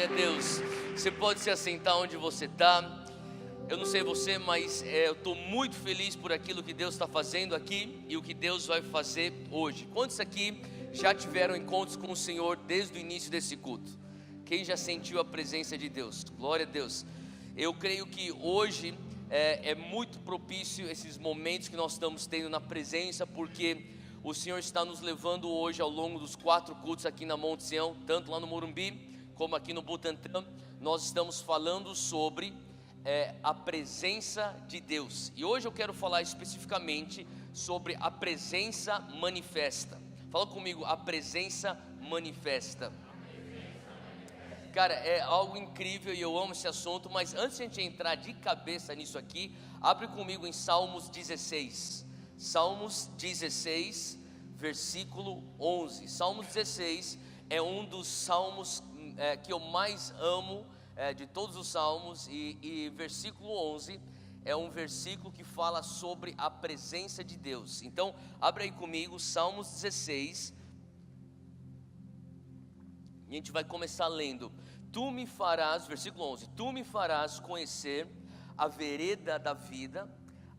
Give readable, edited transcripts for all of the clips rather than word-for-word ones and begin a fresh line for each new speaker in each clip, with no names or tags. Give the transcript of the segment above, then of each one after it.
Glória a Deus. Você pode se assentar onde você está. Eu não sei você, mas eu estou muito feliz por aquilo que Deus está fazendo aqui e o que Deus vai fazer hoje. Quantos aqui já tiveram encontros com o Senhor desde o início desse culto? Quem já sentiu a presença de Deus? Glória a Deus. Eu creio que hoje é muito propício esses momentos que nós estamos tendo na presença, porque o Senhor está nos levando hoje ao longo dos 4 cultos aqui na Monte Sião, tanto lá no Morumbi como aqui no Butantã. Nós estamos falando sobre a presença de Deus. E hoje eu quero falar especificamente sobre a presença manifesta. Fala comigo, a presença manifesta. Cara, é algo incrível e eu amo esse assunto, mas antes de a gente entrar de cabeça nisso aqui, abre comigo em Salmos 16. Salmos 16, versículo 11. Salmos 16 é um dos salmos que eu mais amo de todos os salmos, e versículo 11 é um versículo que fala sobre a presença de Deus. Então, abre aí comigo, Salmos 16, e a gente vai começar lendo. Tu me farás, versículo 11, tu me farás conhecer a vereda da vida,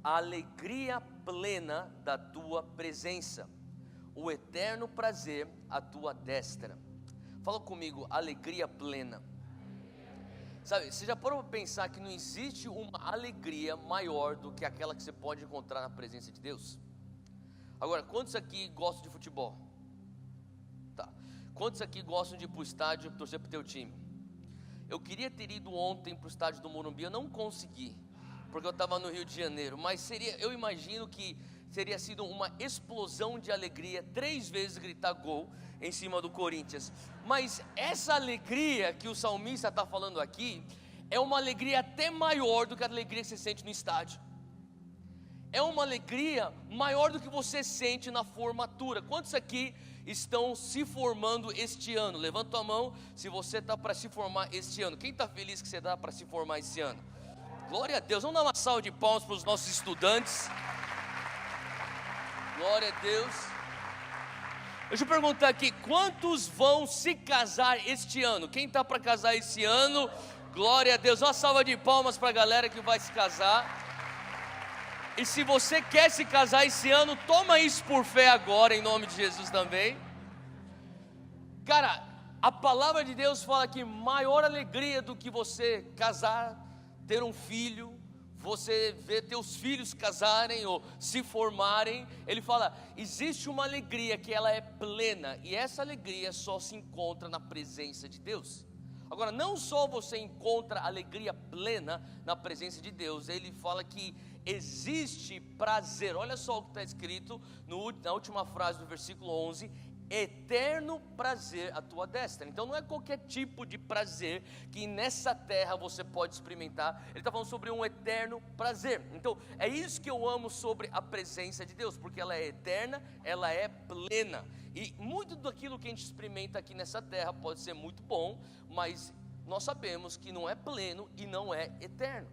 a alegria plena da tua presença, o eterno prazer à tua destra. Fala comigo, alegria plena. Sabe, você já parou para pensar que não existe uma alegria maior do que aquela que você pode encontrar na presença de Deus? Agora, quantos aqui gostam de futebol? Tá. Quantos aqui gostam de ir para o estádio torcer para o teu time? Eu queria ter ido ontem para o estádio do Morumbi, eu não consegui, porque eu estava no Rio de Janeiro, mas eu imagino que teria sido uma explosão de alegria, 3 vezes gritar gol em cima do Corinthians. Mas essa alegria que o salmista está falando aqui, é uma alegria até maior do que a alegria que você sente no estádio. É uma alegria maior do que você sente na formatura. Quantos aqui estão se formando este ano? Levanta a mão se você está para se formar este ano. Quem está feliz que você está para se formar este ano? Glória a Deus. Vamos dar uma salva de palmas para os nossos estudantes. Glória a Deus. Deixa eu perguntar aqui, quantos vão se casar este ano? Quem está para casar esse ano? Glória a Deus. Uma salva de palmas para a galera que vai se casar. E se você quer se casar esse ano, toma isso por fé agora, em nome de Jesus também. Cara, a palavra de Deus fala que maior alegria do que você casar, ter um filho, você ver teus filhos casarem ou se formarem, ele fala, existe uma alegria que ela é plena, e essa alegria só se encontra na presença de Deus. Agora, não só você encontra alegria plena na presença de Deus, ele fala que existe prazer. Olha só o que está escrito na última frase do versículo 11, eterno prazer à tua destra. Então não é qualquer tipo de prazer que nessa terra você pode experimentar. Ele está falando sobre um eterno prazer. Então é isso que eu amo sobre a presença de Deus, porque ela é eterna, ela é plena. E muito daquilo que a gente experimenta aqui nessa terra pode ser muito bom, mas nós sabemos que não é pleno e não é eterno.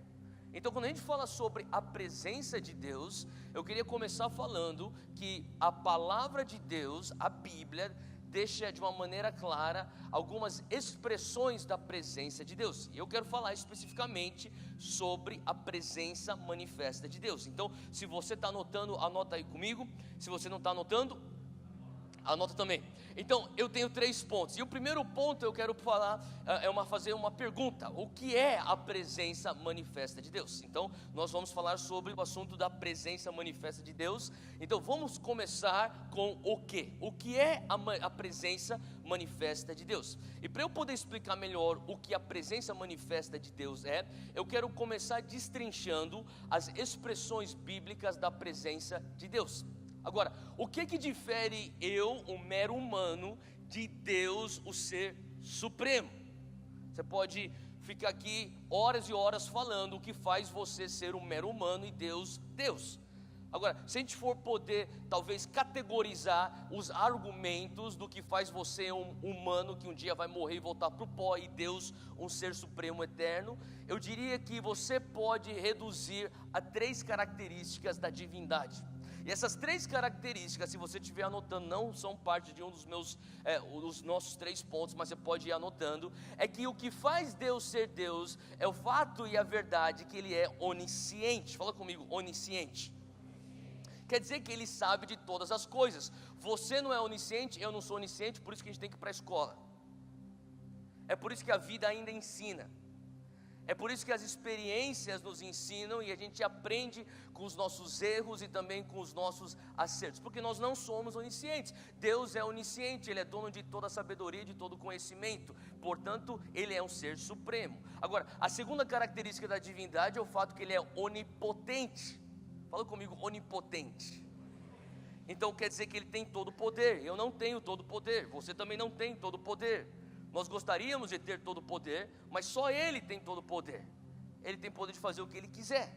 Então, quando a gente fala sobre a presença de Deus, eu queria começar falando que a palavra de Deus, a Bíblia, deixa de uma maneira clara algumas expressões da presença de Deus. E eu quero falar especificamente sobre a presença manifesta de Deus. Então, se você está anotando, anota aí comigo. Se você não está anotando, anota também. Então, eu tenho 3 pontos. E o primeiro ponto eu quero falar, fazer uma pergunta. O que é a presença manifesta de Deus? Então, nós vamos falar sobre o assunto da presença manifesta de Deus. Então, vamos começar com o quê? O que é a presença manifesta de Deus? E para eu poder explicar melhor o que a presença manifesta de Deus é, eu quero começar destrinchando as expressões bíblicas da presença de Deus. Agora, o que difere eu, um mero humano, de Deus, o ser supremo? Você pode ficar aqui horas e horas falando o que faz você ser um mero humano e Deus, Deus. Agora, se a gente for poder, talvez, categorizar os argumentos do que faz você um humano que um dia vai morrer e voltar para o pó, e Deus, um ser supremo eterno, eu diria que você pode reduzir a 3 características da divindade. E essas 3 características, se você estiver anotando, não são parte de um dos nossos 3 pontos, mas você pode ir anotando. É que o que faz Deus ser Deus é o fato e a verdade que Ele é onisciente. Fala comigo, onisciente. Quer dizer que Ele sabe de todas as coisas. Você não é onisciente, eu não sou onisciente, por isso que a gente tem que ir para a escola. É por isso que a vida ainda ensina. É por isso que as experiências nos ensinam e a gente aprende com os nossos erros e também com os nossos acertos, porque nós não somos oniscientes. Deus é onisciente, Ele é dono de toda a sabedoria, de todo o conhecimento, portanto, Ele é um ser supremo. Agora, a segunda característica da divindade é o fato que Ele é onipotente. Fala comigo, onipotente. Então quer dizer que Ele tem todo o poder. Eu não tenho todo o poder, você também não tem todo o poder. Nós gostaríamos de ter todo o poder, mas só Ele tem todo o poder. Ele tem poder de fazer o que Ele quiser.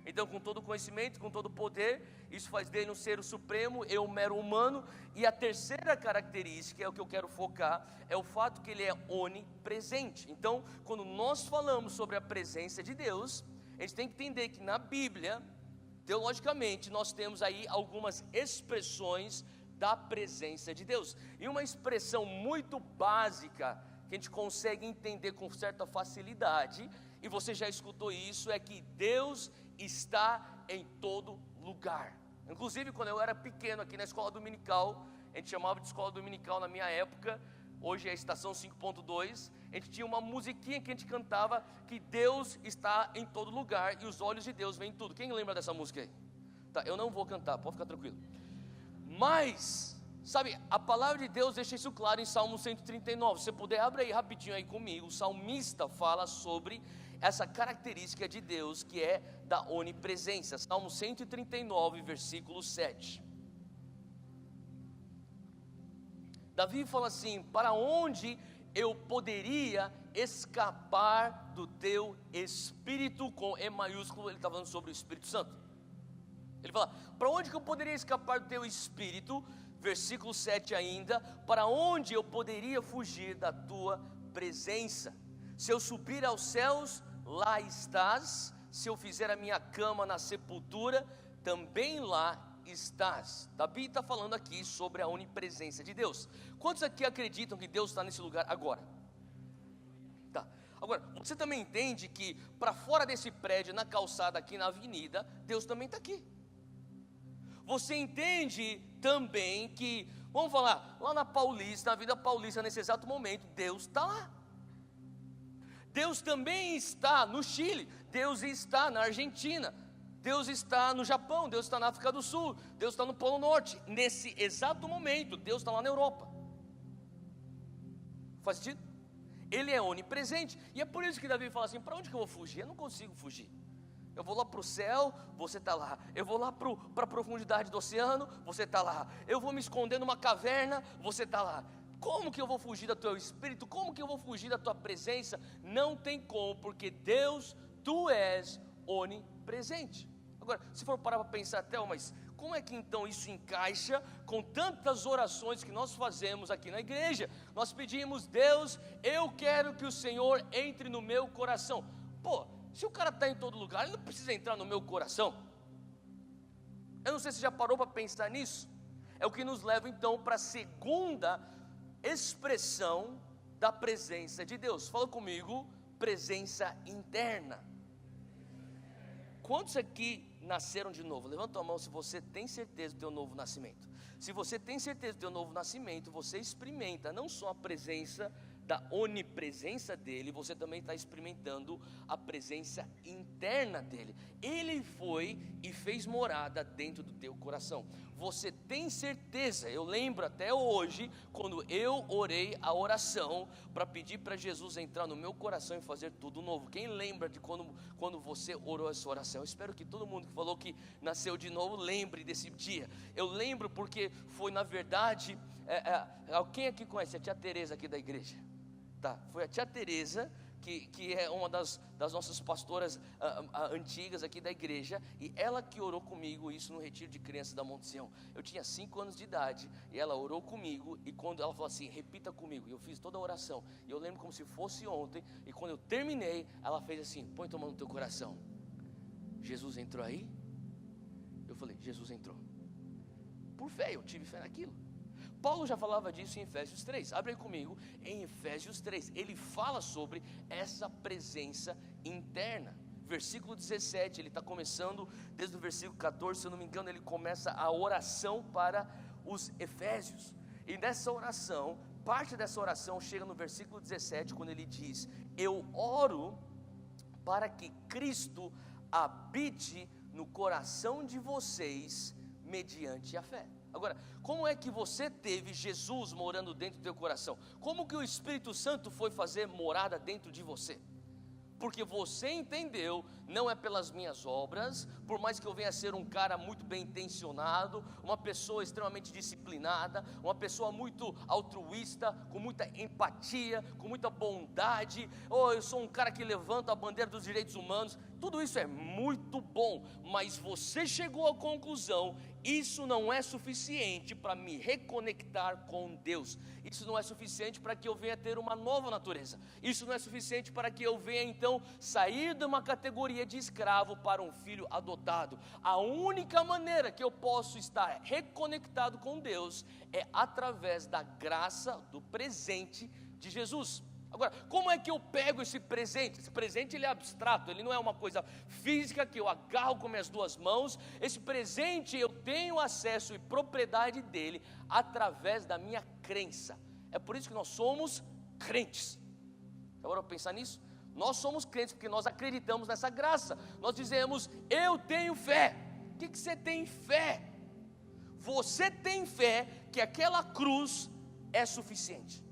Então, com todo o conhecimento, com todo o poder, isso faz dele um ser supremo, eu um mero humano. E a terceira característica, é o que eu quero focar, é o fato que Ele é onipresente. Então, quando nós falamos sobre a presença de Deus, a gente tem que entender que na Bíblia, teologicamente, nós temos aí algumas expressões da presença de Deus, e uma expressão muito básica, que a gente consegue entender com certa facilidade, e você já escutou isso, é que Deus está em todo lugar. Inclusive quando eu era pequeno aqui na escola dominical, a gente chamava de escola dominical na minha época, hoje é a estação 5.2, a gente tinha uma musiquinha que a gente cantava, que Deus está em todo lugar, e os olhos de Deus veem tudo. Quem lembra dessa música aí? Tá, eu não vou cantar, pode ficar tranquilo. Mas, sabe, a palavra de Deus deixa isso claro em Salmo 139. Se você puder, abre aí rapidinho aí comigo. O salmista fala sobre essa característica de Deus, que é da onipresença. Salmo 139, versículo 7. Davi fala assim: para onde eu poderia escapar do teu Espírito? Com E maiúsculo, ele está falando sobre o Espírito Santo. Ele fala: para onde que eu poderia escapar do teu Espírito? Versículo 7 ainda: para onde eu poderia fugir da tua presença? Se eu subir aos céus, lá estás. Se eu fizer a minha cama na sepultura, também lá estás. Davi está falando aqui sobre a onipresença de Deus. Quantos aqui acreditam que Deus está nesse lugar agora? Tá. Agora, você também entende que para fora desse prédio, na calçada aqui na avenida, Deus também está aqui. Você entende também que, vamos falar, lá na Paulista, na Vida Paulista, nesse exato momento, Deus está lá. Deus também está no Chile, Deus está na Argentina, Deus está no Japão, Deus está na África do Sul, Deus está no Polo Norte. Nesse exato momento, Deus está lá na Europa. Faz sentido? Ele é onipresente, e é por isso que Davi fala assim: para onde que eu vou fugir? Eu não consigo fugir. Eu vou lá para o céu, você está lá. Eu vou lá para a profundidade do oceano, você está lá. Eu vou me esconder numa caverna, você está lá. Como que eu vou fugir do teu Espírito? Como que eu vou fugir da tua presença? Não tem como, porque Deus, tu és onipresente. Agora, se for parar para pensar até, mas como é que então isso encaixa com tantas orações que nós fazemos aqui na igreja? Nós pedimos: Deus, eu quero que o Senhor entre no meu coração. Pô, se o cara está em todo lugar, ele não precisa entrar no meu coração. Eu não sei se já parou para pensar nisso. É o que nos leva então para a segunda expressão da presença de Deus. Fala comigo: presença interna. Quantos aqui nasceram de novo? Levanta a mão se você tem certeza do teu novo nascimento. Se você tem certeza do teu novo nascimento, você experimenta não só a presença da onipresença dele, você também está experimentando a presença interna dele. Ele foi e fez morada dentro do teu coração. Você tem certeza? Eu lembro até hoje, quando eu orei a oração para pedir para Jesus entrar no meu coração e fazer tudo novo. Quem lembra de quando você orou essa oração? Eu espero que todo mundo que falou que nasceu de novo lembre desse dia. Eu lembro porque foi, na verdade, quem aqui conhece a tia Teresa aqui da igreja? Tá, foi a tia Teresa, que é uma das nossas pastoras antigas aqui da igreja, e ela que orou comigo isso no retiro de crianças da Monte Sião. Eu tinha 5 anos de idade, e ela orou comigo, e quando ela falou assim: repita comigo, e eu fiz toda a oração, e eu lembro como se fosse ontem, e quando eu terminei, ela fez assim: põe tua mão no teu coração. Jesus entrou aí? Eu falei: Jesus entrou. por fé, eu tive fé naquilo. Paulo já falava disso em Efésios 3, abre aí comigo, em Efésios 3, ele fala sobre essa presença interna. Versículo 17, ele está começando, desde o versículo 14, se eu não me engano, ele começa a oração para os Efésios, e nessa oração, parte dessa oração chega no versículo 17, quando ele diz: eu oro para que Cristo habite no coração de vocês, mediante a fé. Agora, como é que você teve Jesus morando dentro do teu coração? Como que o Espírito Santo foi fazer morada dentro de você? Porque você entendeu, não é pelas minhas obras, por mais que eu venha a ser um cara muito bem intencionado, uma pessoa extremamente disciplinada, uma pessoa muito altruísta, com muita empatia, com muita bondade, ou eu sou um cara que levanta a bandeira dos direitos humanos, tudo isso é muito bom, mas você chegou à conclusão, isso não é suficiente para me reconectar com Deus, isso não é suficiente para que eu venha ter uma nova natureza, isso não é suficiente para que eu venha então sair de uma categoria de escravo para um filho adotado. A única maneira que eu posso estar reconectado com Deus é através da graça do presente de Jesus. Agora, como é que eu pego esse presente? Esse presente ele é abstrato, ele não é uma coisa física que eu agarro com minhas duas mãos. Esse presente eu tenho acesso e propriedade dele através da minha crença. É por isso que nós somos crentes. Agora eu pensar nisso? Nós somos crentes porque nós acreditamos nessa graça. Nós dizemos: eu tenho fé. O que você tem fé? Você tem fé que aquela cruz é suficiente.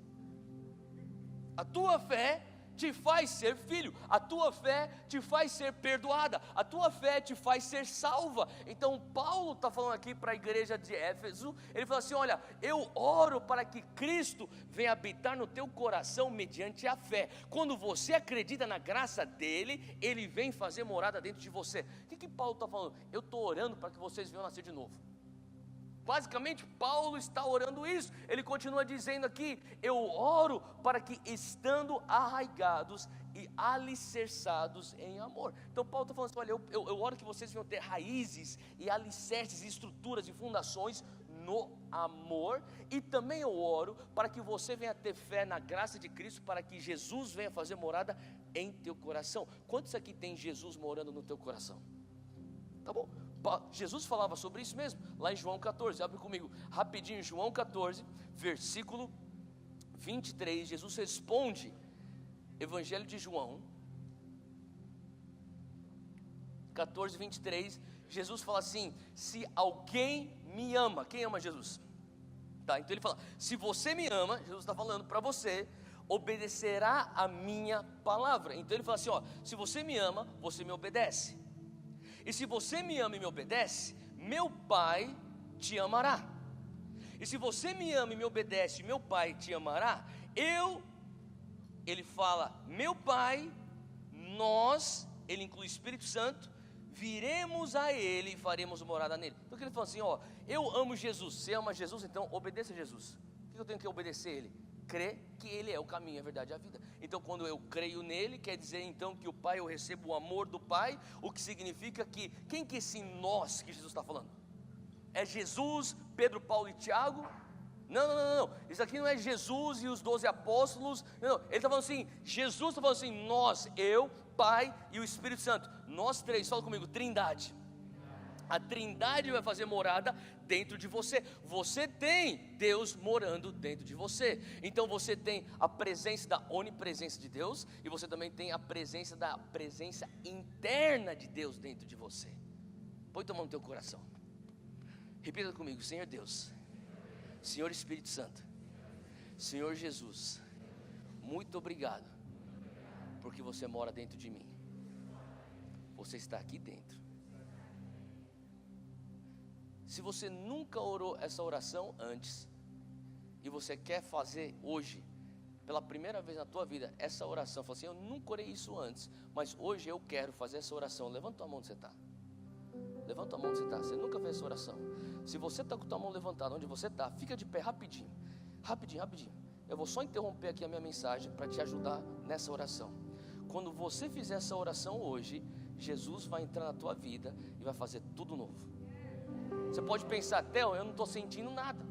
A tua fé te faz ser filho, a tua fé te faz ser perdoada, a tua fé te faz ser salva. Então Paulo está falando aqui para a igreja de Éfeso, ele fala assim: olha, eu oro para que Cristo venha habitar no teu coração mediante a fé. Quando você acredita na graça dele, ele vem fazer morada dentro de você. O que Paulo está falando? Eu estou orando para que vocês venham nascer de novo. Basicamente, Paulo está orando isso. Ele continua dizendo aqui: eu oro para que, estando arraigados e alicerçados em amor. Então Paulo está falando assim: olha, eu oro que vocês venham ter raízes e alicerces, e estruturas e fundações no amor. E também eu oro para que você venha ter fé na graça de Cristo, para que Jesus venha fazer morada em teu coração. Quantos aqui tem Jesus morando no teu coração? Tá bom? Jesus falava sobre isso mesmo, lá em João 14, abre comigo, rapidinho, João 14, versículo 23, Jesus responde, Evangelho de João, 14, 23, Jesus fala assim: se alguém me ama, quem ama Jesus? Tá, então ele fala: se você me ama, Jesus está falando para você, obedecerá a minha palavra. Então ele fala assim: ó, se você me ama, você me obedece. E se você me ama e me obedece, meu Pai te amará. E se você me ama e me obedece, meu Pai te amará. Ele fala, meu Pai, nós, ele inclui o Espírito Santo, viremos a ele e faremos morada nele. Então ele fala assim: ó, eu amo Jesus. Você ama Jesus, então obedeça a Jesus. O que eu tenho que obedecer a ele? Crer que ele é o caminho, a verdade e a vida. Então quando eu creio nele, quer dizer então que o Pai, eu recebo o amor do Pai, o que significa que, quem que é esse nós que Jesus está falando? É Jesus, Pedro, Paulo e Tiago? Não, isso aqui não é Jesus e os 12 apóstolos, não, ele está falando assim, Jesus está falando assim, nós, eu, Pai e o Espírito Santo, nós três, fala comigo, trindade. A trindade vai fazer morada dentro de você. Você tem Deus morando dentro de você. Então você tem a presença da onipresença de Deus, e você também tem a presença da presença interna de Deus dentro de você. Põe tua mão no teu coração. Repita comigo: Senhor Deus, Senhor Espírito Santo, Senhor Jesus, muito obrigado, porque você mora dentro de mim. Você está aqui dentro. Se você nunca orou essa oração antes, e você quer fazer hoje, pela primeira vez na tua vida, essa oração, fala assim: eu nunca orei isso antes, mas hoje eu quero fazer essa oração. Levanta a mão onde você está. Levanta a mão onde você está. Você nunca fez essa oração. Se você está com a tua mão levantada onde você está, fica de pé rapidinho. Rapidinho. Eu vou só interromper aqui a minha mensagem para te ajudar nessa oração. Quando você fizer essa oração hoje, Jesus vai entrar na tua vida e vai fazer tudo novo. Você pode pensar, Theo, eu não estou sentindo nada.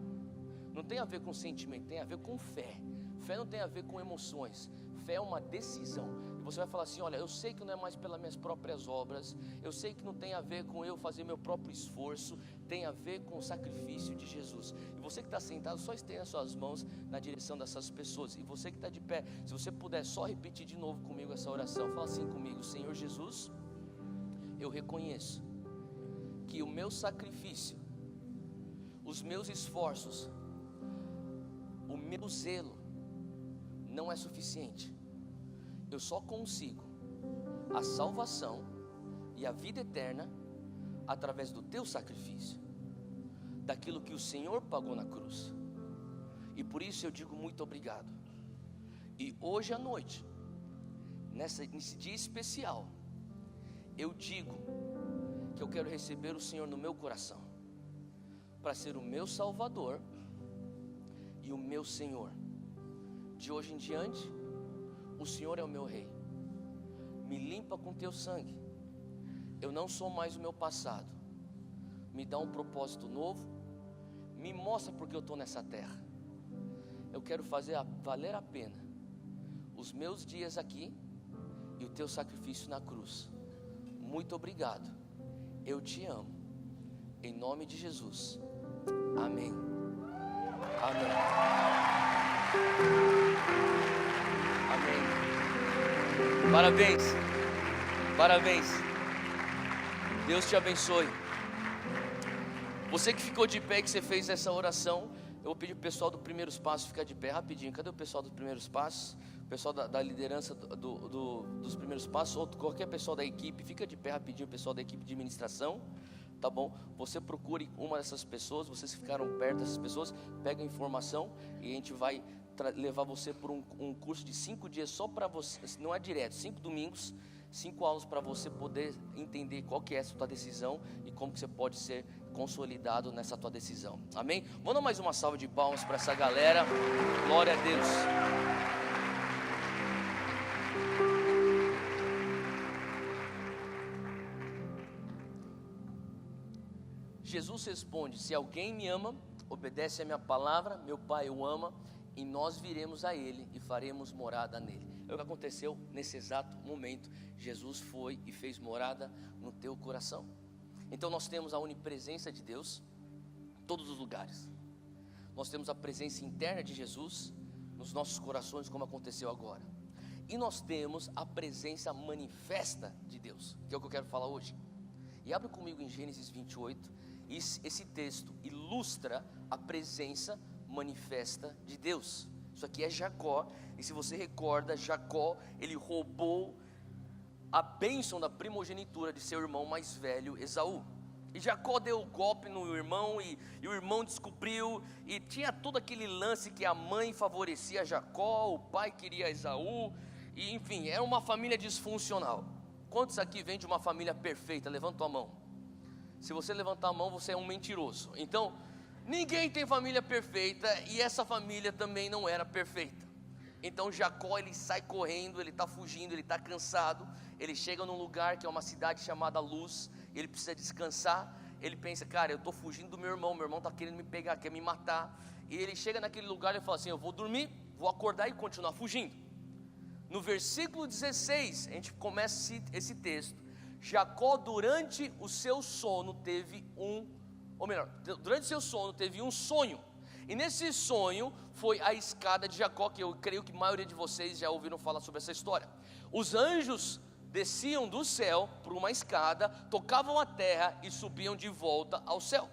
Não tem a ver com sentimento, tem a ver com fé. Fé não tem a ver com emoções. Fé é uma decisão. E você vai falar assim, olha, eu sei que não é mais pelas minhas próprias obras, eu sei que não tem a ver com eu fazer meu próprio esforço, tem a ver com o sacrifício de Jesus. E você que está sentado, só estenda as suas mãos na direção dessas pessoas. E você que está de pé, se você puder só repetir de novo comigo essa oração, fala assim comigo: Senhor Jesus, eu reconheço que o meu sacrifício, os meus esforços, o meu zelo não é suficiente. Eu só consigo a salvação e a vida eterna através do teu sacrifício, daquilo que o Senhor pagou na cruz. E por isso eu digo muito obrigado. E hoje à noite, nesse dia especial, eu digo que eu quero receber o Senhor no meu coração, para ser o meu Salvador e o meu Senhor. De hoje em diante, o Senhor é o meu Rei. Me limpa com teu sangue. Eu não sou mais o meu passado. Me dá um propósito novo. Me mostra porque eu estou nessa terra. Eu quero fazer valer a pena os meus dias aqui e o teu sacrifício na cruz. Muito obrigado. Eu te amo. Em nome de Jesus. Amém. Amém. Amém. Parabéns. Parabéns. Deus te abençoe. Você que ficou de pé e que você fez essa oração, eu vou pedir o pessoal do Primeiros Passos ficar de pé rapidinho. Cadê o pessoal dos Primeiros Passos? O pessoal da liderança dos Primeiros Passos, ou qualquer pessoal da equipe, fica de pé rapidinho, o pessoal da equipe de administração. Tá bom? Você procure uma dessas pessoas, vocês que ficaram perto dessas pessoas, pega a informação e a gente vai levar você por um curso de 5 dias só para você, não é direto, 5 domingos, 5 aulas para você poder entender qual que é essa tua decisão e como que você pode ser consolidado nessa tua decisão. Amém? Vamos dar mais uma salva de palmas para essa galera. Glória a Deus. Jesus responde: se alguém me ama, obedece a minha palavra, meu Pai o ama, e nós viremos a Ele e faremos morada nele. É o que aconteceu nesse exato momento. Jesus foi e fez morada no teu coração. Então nós temos a onipresença de Deus em todos os lugares. Nós temos a presença interna de Jesus nos nossos corações, como aconteceu agora. E nós temos a presença manifesta de Deus, que é o que eu quero falar hoje. E abre comigo em Gênesis 28. Esse texto ilustra a presença manifesta de Deus. Isso aqui é Jacó, e se você recorda, Jacó, ele roubou a bênção da primogenitura de seu irmão mais velho, Esaú. E Jacó deu o golpe no irmão, e o irmão descobriu, e tinha todo aquele lance que a mãe favorecia Jacó, o pai queria Esaú, e enfim, era uma família disfuncional. Quantos aqui vêm de uma família perfeita? Levanta a mão. Se você levantar a mão, você é um mentiroso. Então, ninguém tem família perfeita, e essa família também não era perfeita. Então Jacó, ele sai correndo, ele está fugindo, ele está cansado. Ele chega num lugar que é uma cidade chamada Luz. Ele precisa descansar. Ele pensa, cara, eu estou fugindo do meu irmão está querendo me pegar, quer me matar. E ele chega naquele lugar e fala assim: eu vou dormir, vou acordar e continuar fugindo. No versículo 16, a gente começa esse texto. Jacó, durante o seu sono, teve um sonho. E nesse sonho foi a escada de Jacó, que eu creio que a maioria de vocês já ouviram falar sobre essa história. Os anjos desciam do céu por uma escada, tocavam a terra e subiam de volta ao céu.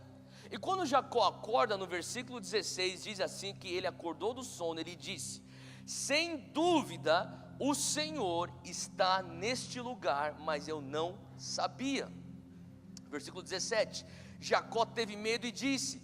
E quando Jacó acorda, no versículo 16, diz assim que ele acordou do sono, ele disse: sem dúvida o Senhor está neste lugar, mas eu não sabia. Versículo 17, Jacó teve medo e disse: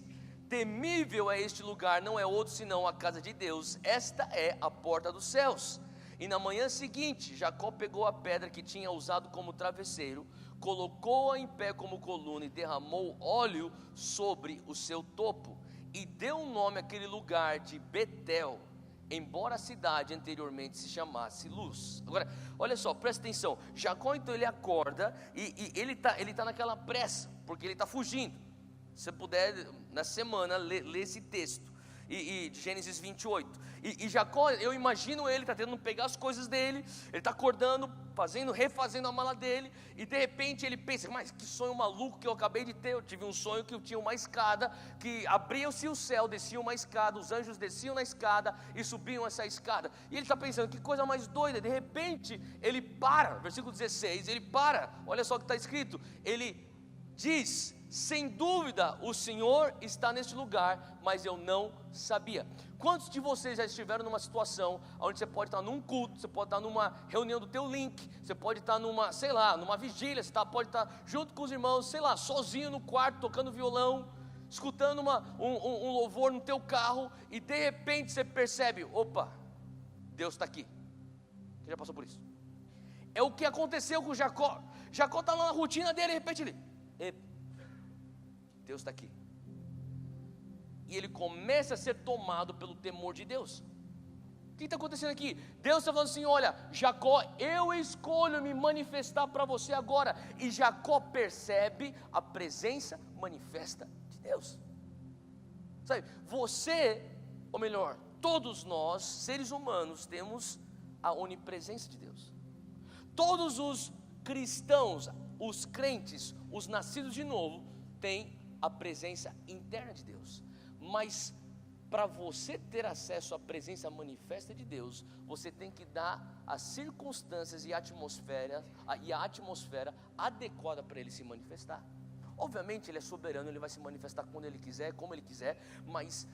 temível é este lugar, não é outro senão a casa de Deus, esta é a porta dos céus. E na manhã seguinte, Jacó pegou a pedra que tinha usado como travesseiro, colocou-a em pé como coluna e derramou óleo sobre o seu topo, e deu um nome àquele lugar de Betel, embora a cidade anteriormente se chamasse Luz. Agora, olha só, presta atenção. Jacó então ele acorda e ele tá naquela pressa, porque ele está fugindo. Se puder, na semana, ler esse texto, de Gênesis 28, e Jacó, eu imagino ele está tentando pegar as coisas dele, ele está acordando, refazendo a mala dele, e de repente ele pensa, mas que sonho maluco que eu acabei de ter. Eu tive um sonho que eu tinha uma escada, que abria-se o céu, descia uma escada, os anjos desciam na escada e subiam essa escada, e ele está pensando, que coisa mais doida. De repente ele para, versículo 16, ele para, olha só o que está escrito, ele diz: sem dúvida o Senhor está neste lugar, mas eu não sabia. Quantos de vocês já estiveram numa situação onde você pode estar num culto, você pode estar numa reunião do teu link, você pode estar numa, sei lá, numa vigília, você pode estar junto com os irmãos, sei lá, sozinho no quarto, tocando violão, escutando um louvor no teu carro, e de repente você percebe, opa, Deus está aqui. Você já passou por isso? É o que aconteceu com Jacó. Jacó está na rotina dele, de repente ele, Deus está aqui. E ele começa a ser tomado pelo temor de Deus. O que está acontecendo aqui? Deus está falando assim: olha, Jacó, eu escolho me manifestar para você agora. E Jacó percebe a presença manifesta de Deus. Sabe, você, ou melhor, todos nós, seres humanos, temos a onipresença de Deus. Todos os cristãos, os crentes, os nascidos de novo, têm a presença interna de Deus. Mas para você ter acesso à presença manifesta de Deus, você tem que dar as circunstâncias e a atmosfera adequada para ele se manifestar. Obviamente ele é soberano, ele vai se manifestar quando ele quiser, como ele quiser, mas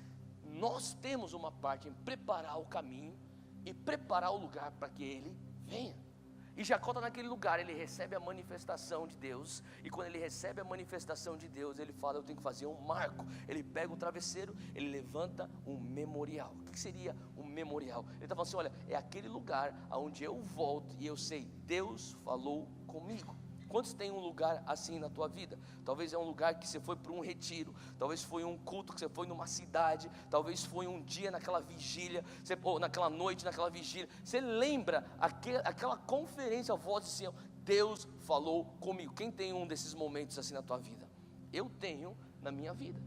nós temos uma parte em preparar o caminho e preparar o lugar para que ele venha. E Jacó está naquele lugar, ele recebe a manifestação de Deus, e quando ele recebe a manifestação de Deus, ele fala: eu tenho que fazer um marco. Ele pega o travesseiro, ele levanta um memorial. O que seria um memorial? Ele está falando assim: olha, é aquele lugar onde eu volto e eu sei, Deus falou comigo. Quantos tem um lugar assim na tua vida? Talvez é um lugar que você foi para um retiro, talvez foi um culto que você foi numa cidade, talvez foi um dia naquela vigília, ou naquela noite, naquela vigília. Você lembra aquela conferência, a voz assim: Deus falou comigo. Quem tem um desses momentos assim na tua vida? Eu tenho na minha vida.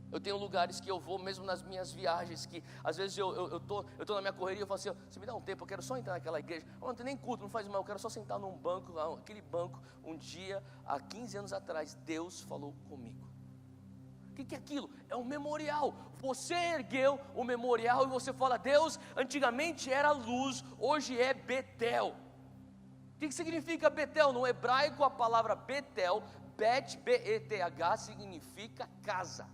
Eu tenho lugares que eu vou, mesmo nas minhas viagens, que às vezes eu tô na minha correria, eu falo assim: você me dá um tempo, eu quero só entrar naquela igreja. Não tem nem culto, não faz mal, eu quero só sentar num banco, aquele banco. Um dia, há 15 anos atrás, Deus falou comigo. O que é aquilo? É um memorial. Você ergueu o memorial e você fala: Deus, antigamente era luz, hoje é Betel. O que significa Betel? No hebraico a palavra Betel, Bet, B-E-T-H, significa casa.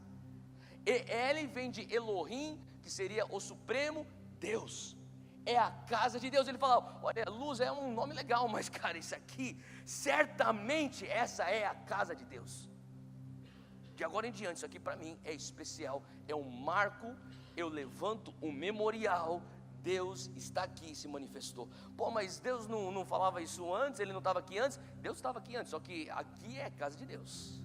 Ele vem de Elohim, que seria o Supremo Deus. É a casa de Deus. Ele fala: olha, luz é um nome legal, mas cara, isso aqui, certamente essa é a casa de Deus. De agora em diante, isso aqui para mim é especial, é um marco. Eu levanto um memorial. Deus está aqui e se manifestou. Pô, mas Deus não falava isso antes? Ele não estava aqui antes? Deus estava aqui antes, só que aqui é a casa de Deus.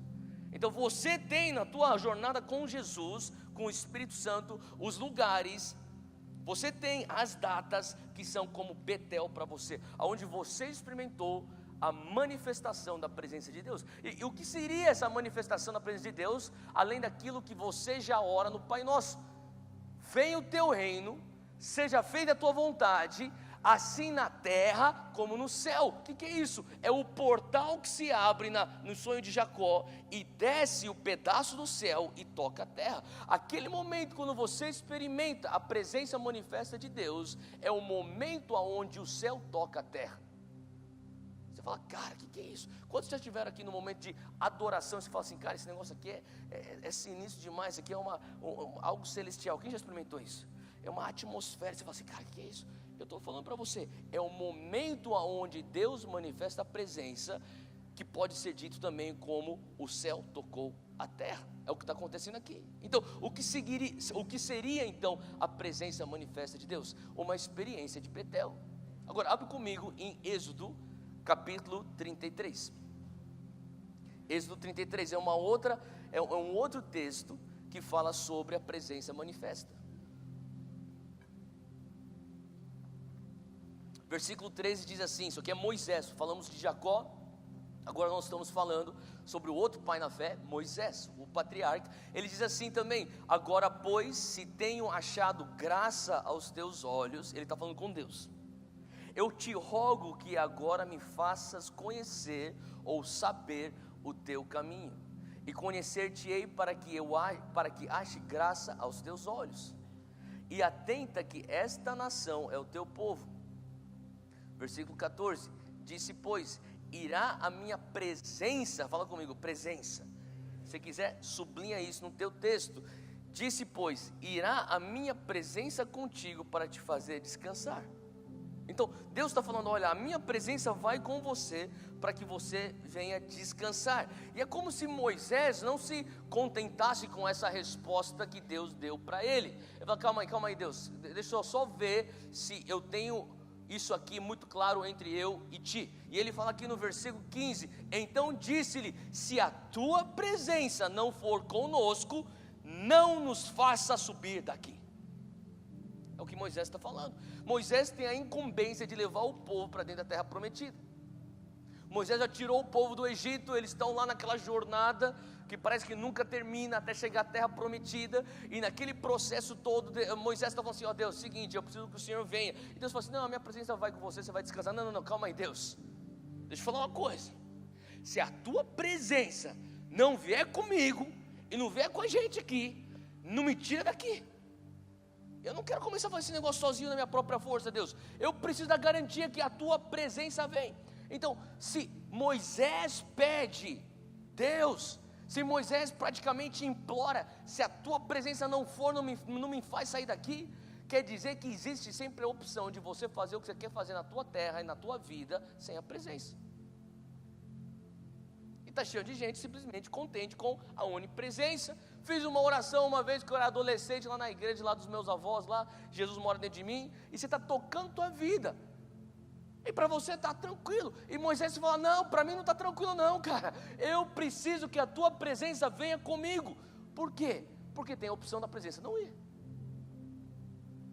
Então você tem na tua jornada com Jesus, com o Espírito Santo, os lugares, você tem as datas que são como Betel para você, aonde você experimentou a manifestação da presença de Deus. E o que seria essa manifestação da presença de Deus, além daquilo que você já ora no Pai Nosso? Venha o teu reino, seja feita a tua vontade, assim na terra como no céu. O que é isso? É o portal que se abre no sonho de Jacó e desce o pedaço do céu e toca a terra. Aquele momento quando você experimenta a presença manifesta de Deus, é o momento onde o céu toca a terra. Você fala: cara, o que é isso? Quantos já estiveram aqui no momento de adoração? Você fala assim: cara, esse negócio aqui é sinistro demais, isso aqui é algo celestial. Quem já experimentou isso? É uma atmosfera. Você fala assim: cara, o que é isso? Eu estou falando para você, é o momento onde Deus manifesta a presença, que pode ser dito também como o céu tocou a terra. É o que está acontecendo aqui. Então, o que seria então a presença manifesta de Deus? Uma experiência de Betel. Agora, abre comigo em Êxodo, capítulo 33. Êxodo 33 é um outro texto que fala sobre a presença manifesta. Versículo 13 diz assim, isso aqui é Moisés, falamos de Jacó, agora nós estamos falando sobre o outro pai na fé, Moisés, o patriarca. Ele diz assim também: agora pois, se tenho achado graça aos teus olhos, ele está falando com Deus, eu te rogo que agora me faças conhecer ou saber o teu caminho, e conhecer-te-ei para que ache graça aos teus olhos, e atenta que esta nação é o teu povo. Versículo 14, disse pois, irá a minha presença, fala comigo, presença, se quiser sublinha isso no teu texto. Disse pois, irá a minha presença contigo para te fazer descansar. Então Deus está falando, olha, a minha presença vai com você para que você venha descansar. E é como se Moisés não se contentasse com essa resposta que Deus deu para ele. Ele fala, calma aí Deus, deixa eu só ver se eu tenho isso aqui muito claro entre eu e ti. E ele fala aqui no versículo 15, então disse-lhe, se a tua presença não for conosco, não nos faça subir daqui. É o que Moisés está falando. Moisés tem a incumbência de levar o povo para dentro da terra prometida. Moisés já tirou o povo do Egito, eles estão lá naquela jornada que parece que nunca termina até chegar à terra prometida. E naquele processo todo, Moisés está falando assim, ó Deus, seguinte, eu preciso que o Senhor venha. E Deus fala assim, não, a minha presença vai com você, você vai descansar. Não, calma aí Deus, deixa eu falar uma coisa, se a tua presença não vier comigo, e não vier com a gente aqui, não me tira daqui. Eu não quero começar a fazer esse negócio sozinho na minha própria força, Deus. Eu preciso da garantia que a tua presença vem. Então, se Moisés pede, Deus, se Moisés praticamente implora, se a tua presença não for, não me faz sair daqui, quer dizer que existe sempre a opção de você fazer o que você quer fazer na tua terra e na tua vida, sem a presença. E está cheio de gente simplesmente contente com a onipresença. Fiz uma oração uma vez que eu era adolescente lá na igreja, lá dos meus avós, lá, Jesus mora dentro de mim, e você está tocando tua vida, e para você está tranquilo, e Moisés fala, não, para mim não está tranquilo não, cara, eu preciso que a tua presença venha comigo. Por quê? Porque tem a opção da presença não ir.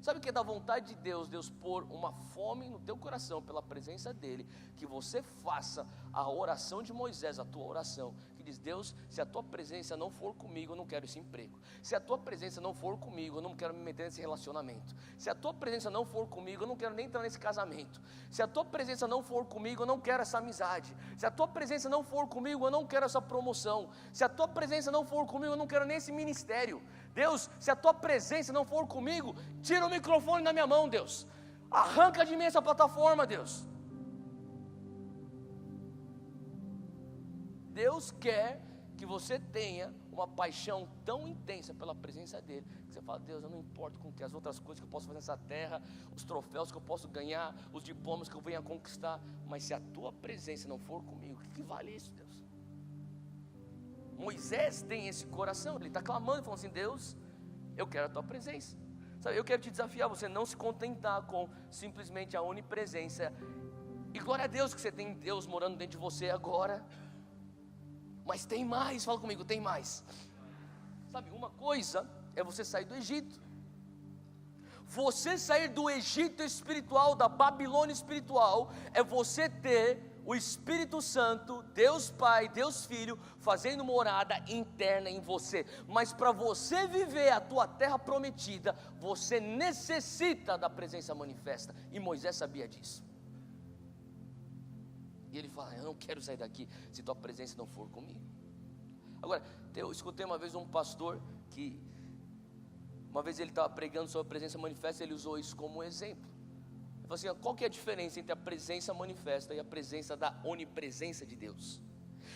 Sabe o que é da vontade de Deus pôr uma fome no teu coração pela presença dEle, que você faça a oração de Moisés, a tua oração, que diz, Deus, se a tua presença não for comigo, eu não quero esse emprego. Se a tua presença não for comigo, eu não quero me meter nesse relacionamento. Se a tua presença não for comigo, eu não quero nem entrar nesse casamento. Se a tua presença não for comigo, eu não quero essa amizade. Se a tua presença não for comigo, eu não quero essa promoção. Se a tua presença não for comigo, eu não quero nem esse ministério. Deus, se a tua presença não for comigo, tira o microfone da minha mão, Deus, arranca de mim essa plataforma, Deus. Deus quer que você tenha uma paixão tão intensa pela presença dEle, que você fala, Deus, eu não importo com que as outras coisas que eu posso fazer nessa terra, os troféus que eu posso ganhar, os diplomas que eu venha conquistar, mas se a tua presença não for comigo, o que vale isso, Deus? Moisés tem esse coração, ele está clamando, falando assim, Deus, eu quero a tua presença. Sabe, eu quero te desafiar, você não se contentar com simplesmente a onipresença, e glória a Deus que você tem Deus morando dentro de você agora, mas tem mais, fala comigo, tem mais. Sabe, uma coisa é você sair do Egito, você sair do Egito espiritual, da Babilônia espiritual, é você ter o Espírito Santo, Deus Pai, Deus Filho, fazendo morada interna em você. Mas para você viver a tua terra prometida, você necessita da presença manifesta, e Moisés sabia disso. E ele fala, eu não quero sair daqui se tua presença não for comigo. Agora, eu escutei uma vez um pastor que, uma vez ele estava pregando sobre a presença manifesta, ele usou isso como um exemplo. Ele falou assim, qual que é a diferença entre a presença manifesta e a presença da onipresença de Deus?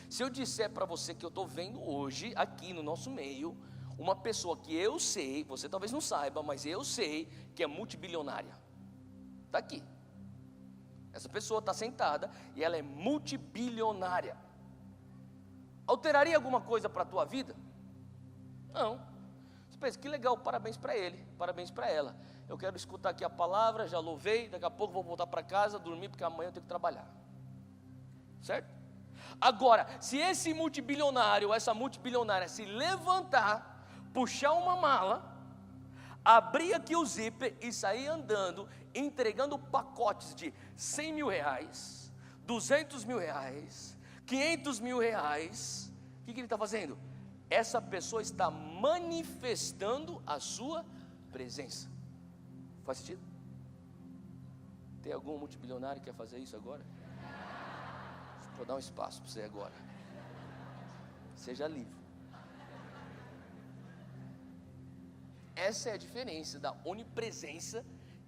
Se eu disser para você que eu estou vendo hoje, aqui no nosso meio, uma pessoa que eu sei, você talvez não saiba, mas eu sei que é multibilionária, está aqui. Essa pessoa está sentada e ela é multibilionária. Alteraria alguma coisa para a tua vida? Não. Você pensa, que legal, parabéns para ele, parabéns para ela. Eu quero escutar aqui a palavra, já louvei, daqui a pouco vou voltar para casa, dormir, porque amanhã eu tenho que trabalhar. Certo? Agora, se esse multibilionário, essa multibilionária se levantar, puxar uma mala, abrir aqui o zíper e sair andando, entregando pacotes de 100 mil reais, 200 mil reais, 500 mil reais, que ele está fazendo? Essa pessoa está manifestando a sua presença. Faz sentido? Tem algum multibilionário que quer fazer isso agora? Vou dar um espaço para você agora. Seja livre. Essa é a diferença da onipresença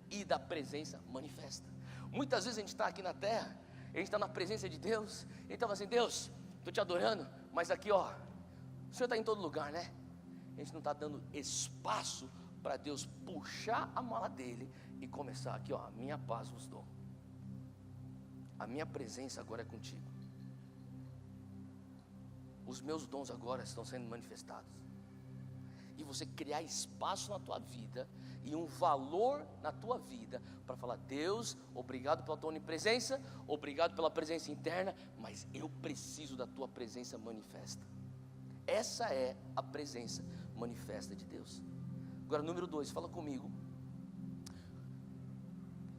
e da presença manifesta. Muitas vezes a gente está aqui na terra, a gente está na presença de Deus, e a gente está assim: Deus, estou te adorando, mas aqui ó, o Senhor está em todo lugar, né? A gente não está dando espaço para Deus puxar a mala dele e começar aqui, ó, a minha paz vos dou. A minha presença agora é contigo. Os meus dons agora estão sendo manifestados. E você criar espaço na tua vida e um valor na tua vida para falar: Deus, obrigado pela tua onipresença, obrigado pela presença interna, mas eu preciso da tua presença manifesta. Essa é a presença manifesta de Deus. Agora, número 2, fala comigo.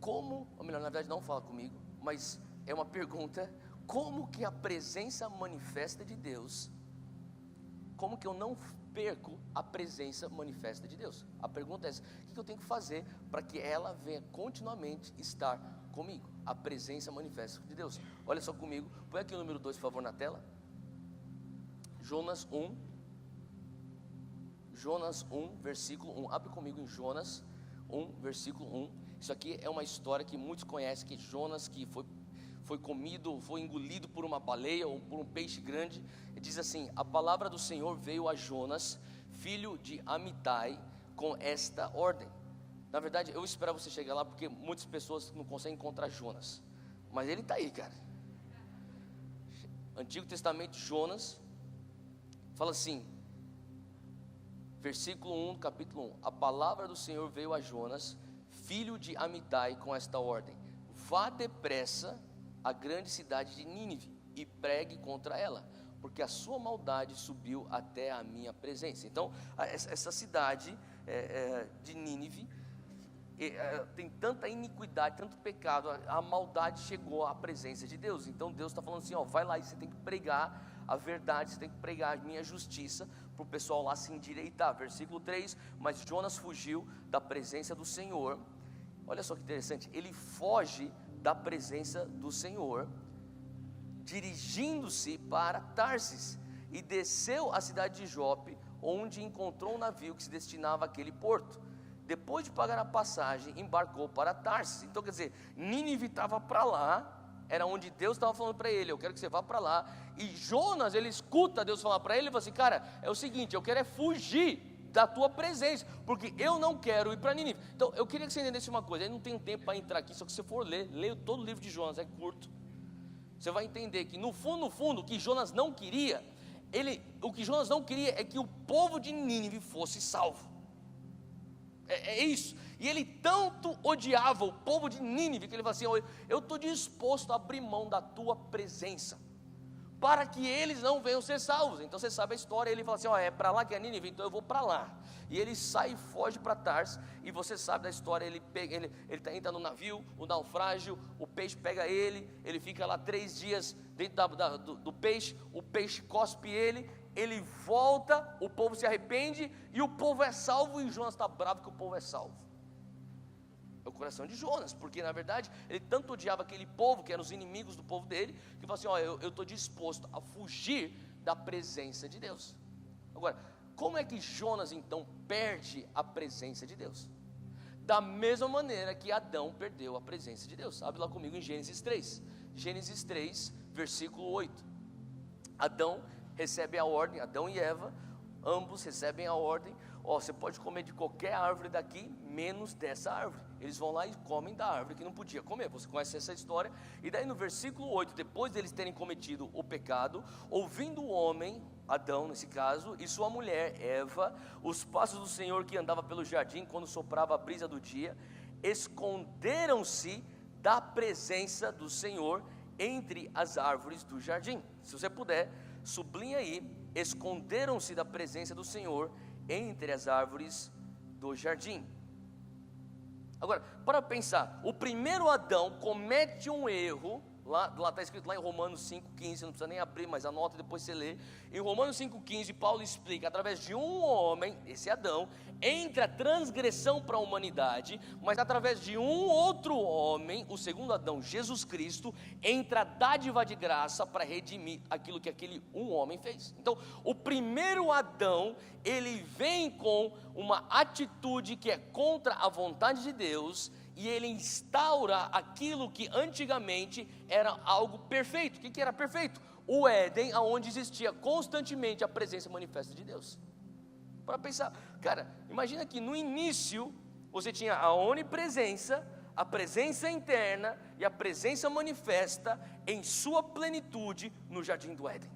Como, ou melhor, na verdade não fala comigo, mas é uma pergunta: como que a presença manifesta de Deus, como que eu não perco a presença manifesta de Deus? A pergunta é essa: o que eu tenho que fazer para que ela venha continuamente estar comigo? A presença manifesta de Deus. Olha só comigo, põe aqui o número 2 por favor na tela. Jonas 1, versículo 1, abre comigo em Jonas 1, versículo 1, isso aqui é uma história que muitos conhecem, que Jonas, que foi comido, foi engolido por uma baleia, ou por um peixe grande. Diz assim: a palavra do Senhor veio a Jonas, filho de Amitai, com esta ordem. Na verdade, eu espero você chegar lá, porque muitas pessoas não conseguem encontrar Jonas, mas ele está aí, cara. Antigo Testamento, Jonas, fala assim, versículo 1, capítulo 1: a palavra do Senhor veio a Jonas, filho de Amitai, com esta ordem: vá depressa à grande cidade de Nínive e pregue contra ela, porque a sua maldade subiu até a minha presença. Então, essa cidade de Nínive tem tanta iniquidade, tanto pecado, a maldade chegou à presença de Deus. Então Deus está falando assim: ó, vai lá e você tem que pregar a verdade, você tem que pregar a minha justiça, para o pessoal lá se endireitar. Versículo 3: mas Jonas fugiu da presença do Senhor. Olha só que interessante, ele foge da presença do Senhor, dirigindo-se para Tarsis, e desceu à cidade de Jope, onde encontrou um navio que se destinava àquele porto. Depois de pagar a passagem, embarcou para Tarsis. Então, quer dizer, Nínive estava para lá, era onde Deus estava falando para ele: eu quero que você vá para lá. E Jonas, ele escuta Deus falar para ele, e fala assim: cara, é o seguinte, eu quero é fugir da tua presença, porque eu não quero ir para Nínive. Então, eu queria que você entendesse uma coisa. Eu não tenho tempo para entrar aqui, só que se você for leia todo o livro de Jonas, é curto. Você vai entender que no fundo, o que Jonas não queria, o que Jonas não queria é que o povo de Nínive fosse salvo. É isso. E ele tanto odiava o povo de Nínive, que ele falou assim: eu estou disposto a abrir mão da tua presença, para que eles não venham ser salvos. Então você sabe a história, ele fala assim: ó, é para lá que é Nínive, então eu vou para lá. E ele sai e foge para Tarsis, e você sabe da história, ele entra no navio, o naufrágio, o peixe pega ele fica lá 3 dias dentro do peixe, o peixe cospe ele volta, o povo se arrepende, e o povo é salvo, e Jonas está bravo que o povo é salvo. É o coração de Jonas, porque na verdade ele tanto odiava aquele povo, que eram os inimigos do povo dele, que falou assim: ó, eu estou disposto a fugir da presença de Deus. Agora, como é que Jonas então perde a presença de Deus? Da mesma maneira que Adão perdeu a presença de Deus. Abre lá comigo em Gênesis 3, Gênesis 3, versículo 8. Adão recebe a ordem, Adão e Eva, ambos recebem a ordem: ó, você pode comer de qualquer árvore daqui, menos dessa árvore. Eles vão lá e comem da árvore que não podia comer. Você conhece essa história. E daí no versículo 8, depois deles terem cometido o pecado, ouvindo o homem, Adão nesse caso, e sua mulher Eva, os passos do Senhor que andava pelo jardim, quando soprava a brisa do dia, esconderam-se da presença do Senhor entre as árvores do jardim. Se você puder, sublinha aí: esconderam-se da presença do Senhor entre as árvores do jardim. Agora, para pensar, o primeiro Adão comete um erro Lá está escrito lá em Romanos 5,15, não precisa nem abrir, mas anota, depois você lê. Em Romanos 5,15, Paulo explica, através de um homem, esse Adão, entra a transgressão para a humanidade, mas através de um outro homem, o segundo Adão, Jesus Cristo, entra a dádiva de graça para redimir aquilo que aquele um homem fez. Então, o primeiro Adão, ele vem com uma atitude que é contra a vontade de Deus, e ele instaura aquilo que antigamente era algo perfeito. O que era perfeito? O Éden, onde existia constantemente a presença manifesta de Deus. Para pensar, cara, imagina que no início você tinha a onipresença, a presença interna e a presença manifesta em sua plenitude no jardim do Éden.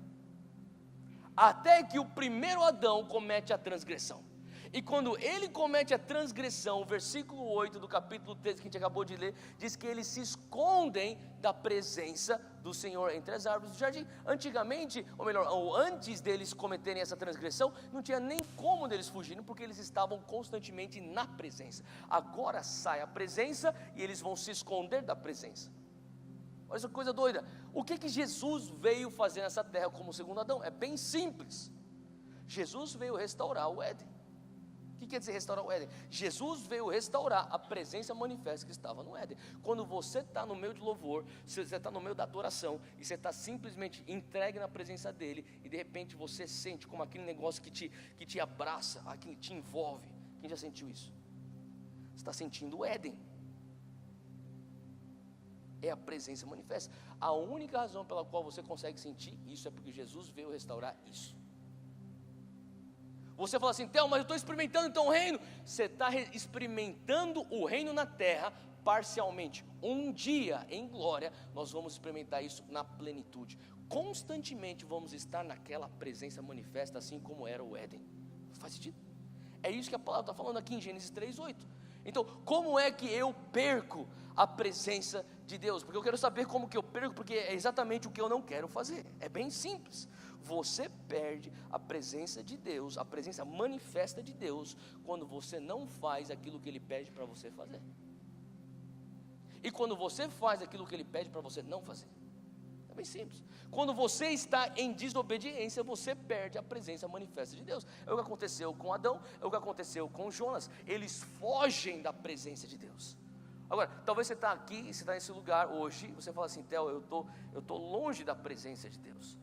Até que o primeiro Adão comete a transgressão. E quando ele comete a transgressão, o versículo 8 do capítulo 13 que a gente acabou de ler, diz que eles se escondem da presença do Senhor entre as árvores do jardim. Antigamente, ou melhor, ou antes deles cometerem essa transgressão, não tinha nem como deles fugirem, porque eles estavam constantemente na presença. Agora sai a presença e eles vão se esconder da presença. Olha essa coisa doida. O que Jesus veio fazer nessa terra como segundo Adão? É bem simples. Jesus veio restaurar o Éden. O que quer dizer restaurar o Éden? Jesus veio restaurar a presença manifesta que estava no Éden. Quando você está no meio de louvor, você está no meio da adoração, e você está simplesmente entregue na presença dEle, e de repente você sente como aquele negócio que te abraça, que te envolve. Quem já sentiu isso? Você está sentindo o Éden. É a presença manifesta. A única razão pela qual você consegue sentir isso é porque Jesus veio restaurar isso. Você fala assim, Theo, mas eu estou experimentando então o reino. Você está experimentando o reino na terra parcialmente. Um dia em glória nós vamos experimentar isso na plenitude. Constantemente vamos estar naquela presença manifesta, assim como era o Éden. Faz sentido? É isso que a palavra está falando aqui em Gênesis 3:8. Então, como é que eu perco a presença de Deus? Porque eu quero saber como que eu perco, porque é exatamente o que eu não quero fazer. É bem simples. Você perde a presença de Deus, a presença manifesta de Deus, quando você não faz aquilo que Ele pede para você fazer. E quando você faz aquilo que Ele pede para você não fazer. É bem simples. Quando você está em desobediência, você perde a presença manifesta de Deus. É o que aconteceu com Adão, é o que aconteceu com Jonas. Eles fogem da presença de Deus. Agora, talvez você está aqui, você está nesse lugar hoje, você fala assim, Theo, eu tô longe da presença de Deus.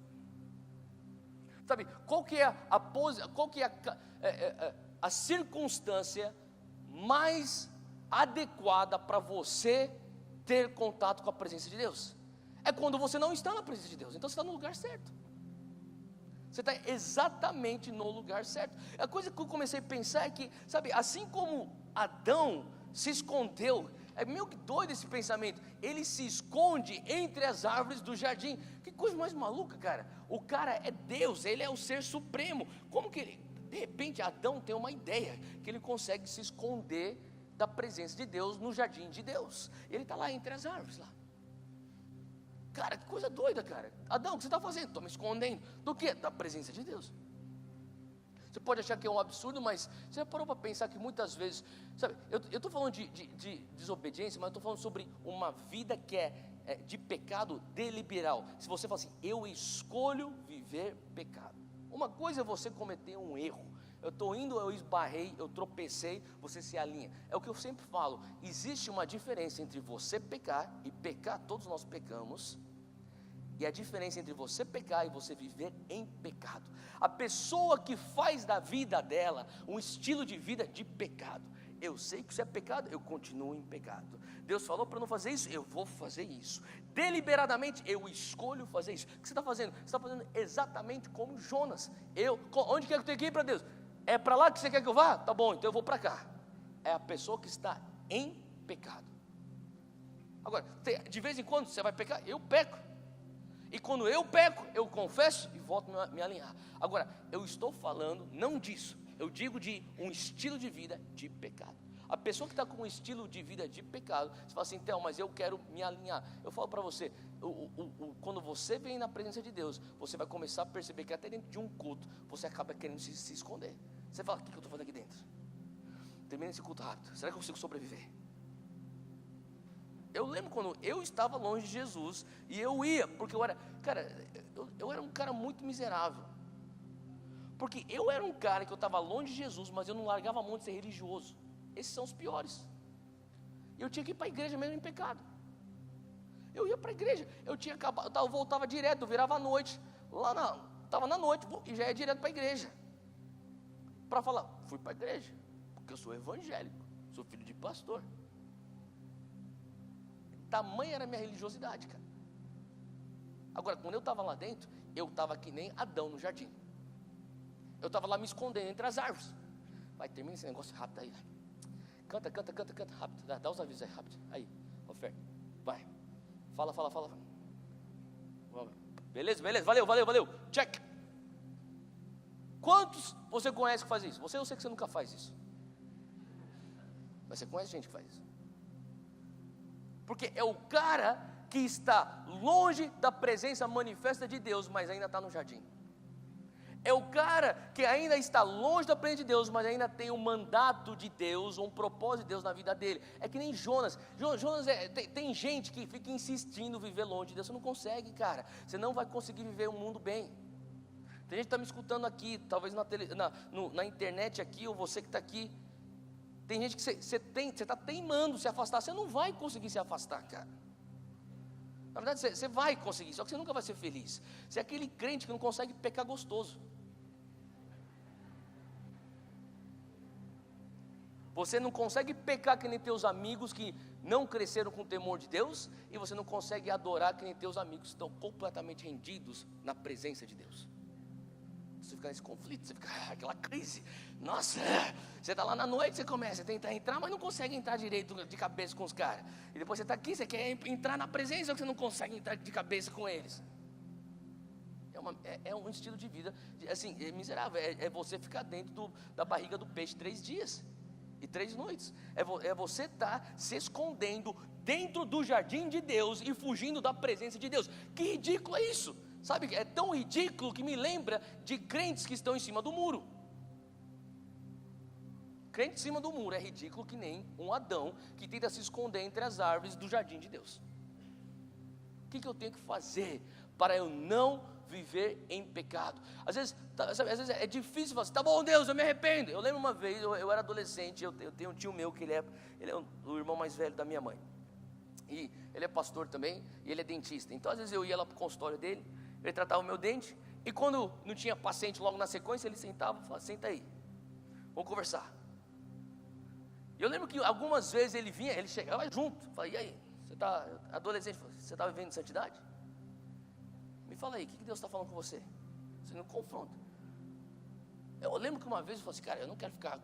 Sabe, qual que é a circunstância mais adequada para você ter contato com a presença de Deus? É quando você não está na presença de Deus. Então você está no lugar certo. Você está exatamente no lugar certo. A coisa que eu comecei a pensar é que, sabe, assim como Adão se escondeu, é meio que doido esse pensamento. Ele se esconde entre as árvores do jardim. Que coisa mais maluca, cara. O cara é Deus, ele é o ser supremo. Como que ele, de repente, Adão tem uma ideia que ele consegue se esconder da presença de Deus no jardim de Deus. Ele está lá entre as árvores lá. Cara, que coisa doida, cara. Adão, o que você está fazendo? Estou me escondendo. Do quê? Da presença de Deus. Você pode achar que é um absurdo, mas você já parou para pensar que muitas vezes, sabe, eu estou falando de desobediência, mas eu estou falando sobre uma vida que é de pecado deliberal. Se você fala assim, eu escolho viver pecado. Uma coisa é você cometer um erro. Eu estou indo, eu esbarrei, eu tropecei, você se alinha. É o que eu sempre falo, existe uma diferença entre você pecar e pecar, todos nós pecamos. E a diferença entre você pecar e você viver em pecado. A pessoa que faz da vida dela um estilo de vida de pecado. Eu sei que isso é pecado, eu continuo em pecado. Deus falou para não fazer isso, eu vou fazer isso. Deliberadamente eu escolho fazer isso. O que você está fazendo? Você está fazendo exatamente como Jonas. Onde quer que eu tenha que ir para Deus? É para lá que você quer que eu vá? Tá bom, então eu vou para cá. É a pessoa que está em pecado. Agora, de vez em quando você vai pecar, eu peco. E quando eu peco, eu confesso e volto a me alinhar. Agora, eu estou falando não disso. Eu digo de um estilo de vida de pecado. A pessoa que está com um estilo de vida de pecado, você fala assim, Theo, mas eu quero me alinhar. Eu falo para você, quando você vem na presença de Deus, você vai começar a perceber que até dentro de um culto, você acaba querendo se esconder. Você fala, o que eu estou fazendo aqui dentro? Termina esse culto rápido. Será que eu consigo sobreviver? Eu lembro quando eu estava longe de Jesus e eu ia, porque eu era, cara, eu era um cara muito miserável. Porque eu era um cara que eu estava longe de Jesus, mas eu não largava a mão de ser religioso. Esses são os piores. Eu tinha que ir para a igreja mesmo em pecado. Eu ia para a igreja, eu voltava direto, eu virava à noite, estava na noite e já ia direto para a igreja. Para falar, fui para a igreja, porque eu sou evangélico, sou filho de pastor. Tamanha era a minha religiosidade, cara. Agora, quando eu estava lá dentro, eu estava que nem Adão no jardim. Eu estava lá me escondendo entre as árvores. Vai, termina esse negócio rápido aí. Canta, rápido. Dá os avisos aí, rápido. Aí, oferta. Vai. Fala. Beleza, valeu. Check. Quantos você conhece que faz isso? Eu sei que você nunca faz isso. Mas você conhece gente que faz isso. Porque é o cara que está longe da presença manifesta de Deus, mas ainda está no jardim. É o cara que ainda está longe da presença de Deus, mas ainda tem um mandato de Deus, um propósito de Deus na vida dele. É que nem Jonas. Jonas tem gente que fica insistindo em viver longe de Deus. Você não consegue, cara. Você não vai conseguir viver um mundo bem. Tem gente que está me escutando aqui, talvez na internet aqui, ou você que está aqui. Tem gente que você está teimando se afastar. Você não vai conseguir se afastar, cara. Na verdade, você vai conseguir, só que você nunca vai ser feliz. Você é aquele crente que não consegue pecar gostoso. Você não consegue pecar que nem teus amigos que não cresceram com o temor de Deus, e você não consegue adorar que nem teus amigos que estão completamente rendidos na presença de Deus. Você fica nesse conflito, você fica aquela crise. Nossa, você está lá na noite, você começa a tentar entrar, mas não consegue entrar direito de cabeça com os caras. E depois você está aqui, você quer entrar na presença, só que você não consegue entrar de cabeça com eles. É um estilo de vida, assim, é miserável. É você ficar dentro da barriga do peixe 3 dias e 3 noites. É você estar se escondendo dentro do jardim de Deus e fugindo da presença de Deus. Que ridículo é isso? Sabe, é tão ridículo que me lembra de crentes que estão em cima do muro. Crente em cima do muro é ridículo que nem um Adão que tenta se esconder entre as árvores do jardim de Deus. O que eu tenho que fazer para eu não viver em pecado? Às vezes é difícil falar assim, tá bom Deus, eu me arrependo. Eu lembro uma vez, eu era adolescente, eu tenho um tio meu que ele é o irmão mais velho da minha mãe. E ele é pastor também, e ele é dentista. Então às vezes eu ia lá para o consultório dele, ele tratava o meu dente, e quando não tinha paciente logo na sequência, ele sentava e falava, senta aí, vamos conversar. E eu lembro que algumas vezes ele vinha, ele chegava junto, falava, e aí, você está adolescente, você está vivendo em santidade? Me fala aí, o que Deus está falando com você? Você não confronta. Eu lembro que uma vez eu falei assim, cara, eu não quero ficar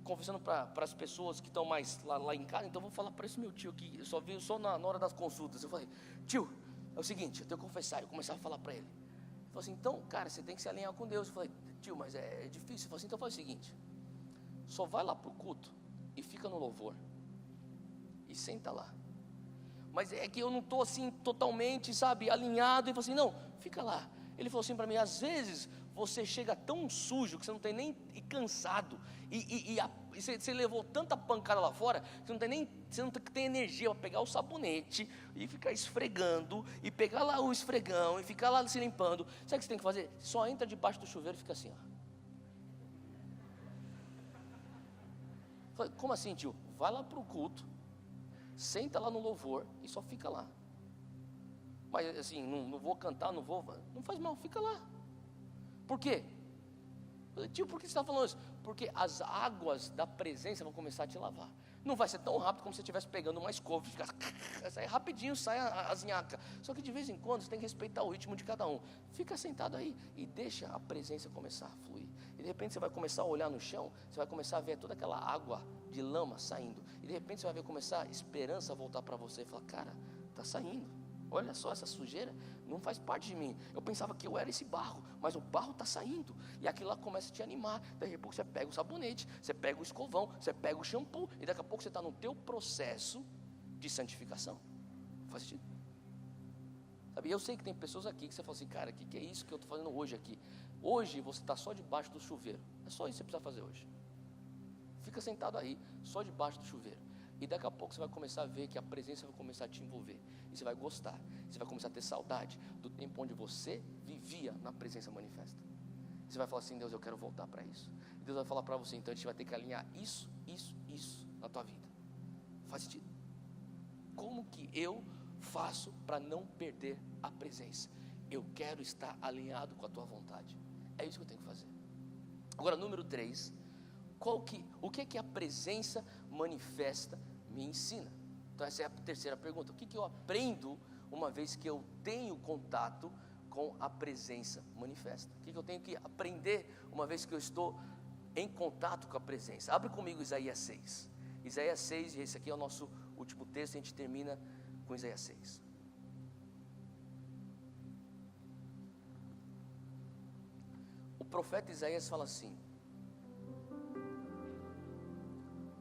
confessando para as pessoas que estão mais lá em casa, então eu vou falar para esse meu tio que eu só vi só na hora das consultas. Eu falei, tio, é o seguinte, eu tenho que confessar. Eu começava a falar para ele. Ele falou assim, então, cara, você tem que se alinhar com Deus. Eu falei, tio, mas é difícil. Ele falou assim, então faz o seguinte, só vai lá para o culto e fica no louvor. E senta lá. Mas é que eu não estou assim totalmente, sabe, alinhado. Ele falou assim, não, fica lá. Ele falou assim para mim, às vezes você chega tão sujo que você não tem nem, e cansado, e você levou tanta pancada lá fora, que você não tem energia para pegar o sabonete, e ficar esfregando, e pegar lá o esfregão, e ficar lá se limpando. Sabe o que você tem que fazer? Só entra debaixo do chuveiro e fica assim, ó. Falei, como assim, tio? Vai lá para o culto, senta lá no louvor, e só fica lá. Mas assim, não vou cantar, não faz mal, fica lá. Por quê? Tio, por que você está falando isso? Porque as águas da presença vão começar a te lavar. Não vai ser tão rápido como se você estivesse pegando uma escova e ficar, sai rapidinho, sai as nhacas. Só que de vez em quando você tem que respeitar o ritmo de cada um. Fica sentado aí e deixa a presença começar a fluir. E de repente você vai começar a olhar no chão, você vai começar a ver toda aquela água de lama saindo. E de repente você vai ver começar a esperança a voltar para você e falar, cara, está saindo. Olha só, essa sujeira não faz parte de mim. Eu pensava que eu era esse barro, mas o barro está saindo. E aquilo lá começa a te animar. Daí a pouco você pega o sabonete, você pega o escovão, você pega o shampoo, e daqui a pouco você está no teu processo de santificação. Faz sentido? Sabe, eu sei que tem pessoas aqui que você fala assim, cara, o que é isso que eu estou fazendo hoje aqui? Hoje você está só debaixo do chuveiro. É só isso que você precisa fazer hoje. Fica sentado aí, só debaixo do chuveiro. E daqui a pouco você vai começar a ver que a presença vai começar a te envolver. E você vai gostar. Você vai começar a ter saudade do tempo onde você vivia na presença manifesta. Você vai falar assim: Deus, eu quero voltar para isso. E Deus vai falar para você: então a gente vai ter que alinhar isso na tua vida. Faz sentido? Como que eu faço para não perder a presença? Eu quero estar alinhado com a tua vontade. É isso que eu tenho que fazer. Agora, número 3. O que é que a presença manifesta me ensina? Então essa é a terceira pergunta. O que eu aprendo uma vez que eu tenho contato com a presença manifesta? O que eu tenho que aprender uma vez que eu estou em contato com a presença? Abre comigo Isaías 6. Isaías 6, e esse aqui é o nosso último texto, a gente termina com Isaías 6. O profeta Isaías fala assim: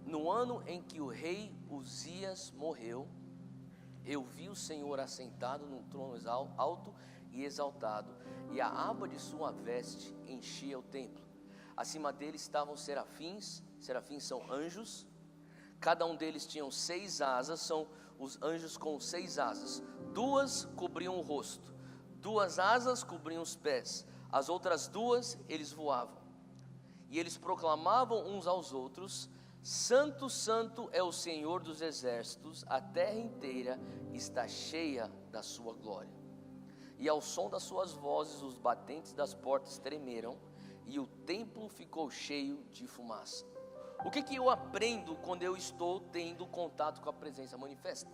no ano em que o rei Uzias morreu, eu vi o Senhor assentado num trono alto e exaltado, e a aba de sua veste enchia o templo. Acima dele estavam serafins são anjos, cada um deles tinha 6 asas, são os anjos com 6 asas, 2 cobriam o rosto, 2 asas cobriam os pés, as outras 2 eles voavam, e eles proclamavam uns aos outros: Santo, Santo é o Senhor dos exércitos, a terra inteira está cheia da sua glória. E ao som das suas vozes os batentes das portas tremeram, e o templo ficou cheio de fumaça. O que eu aprendo quando eu estou tendo contato com a presença manifesta?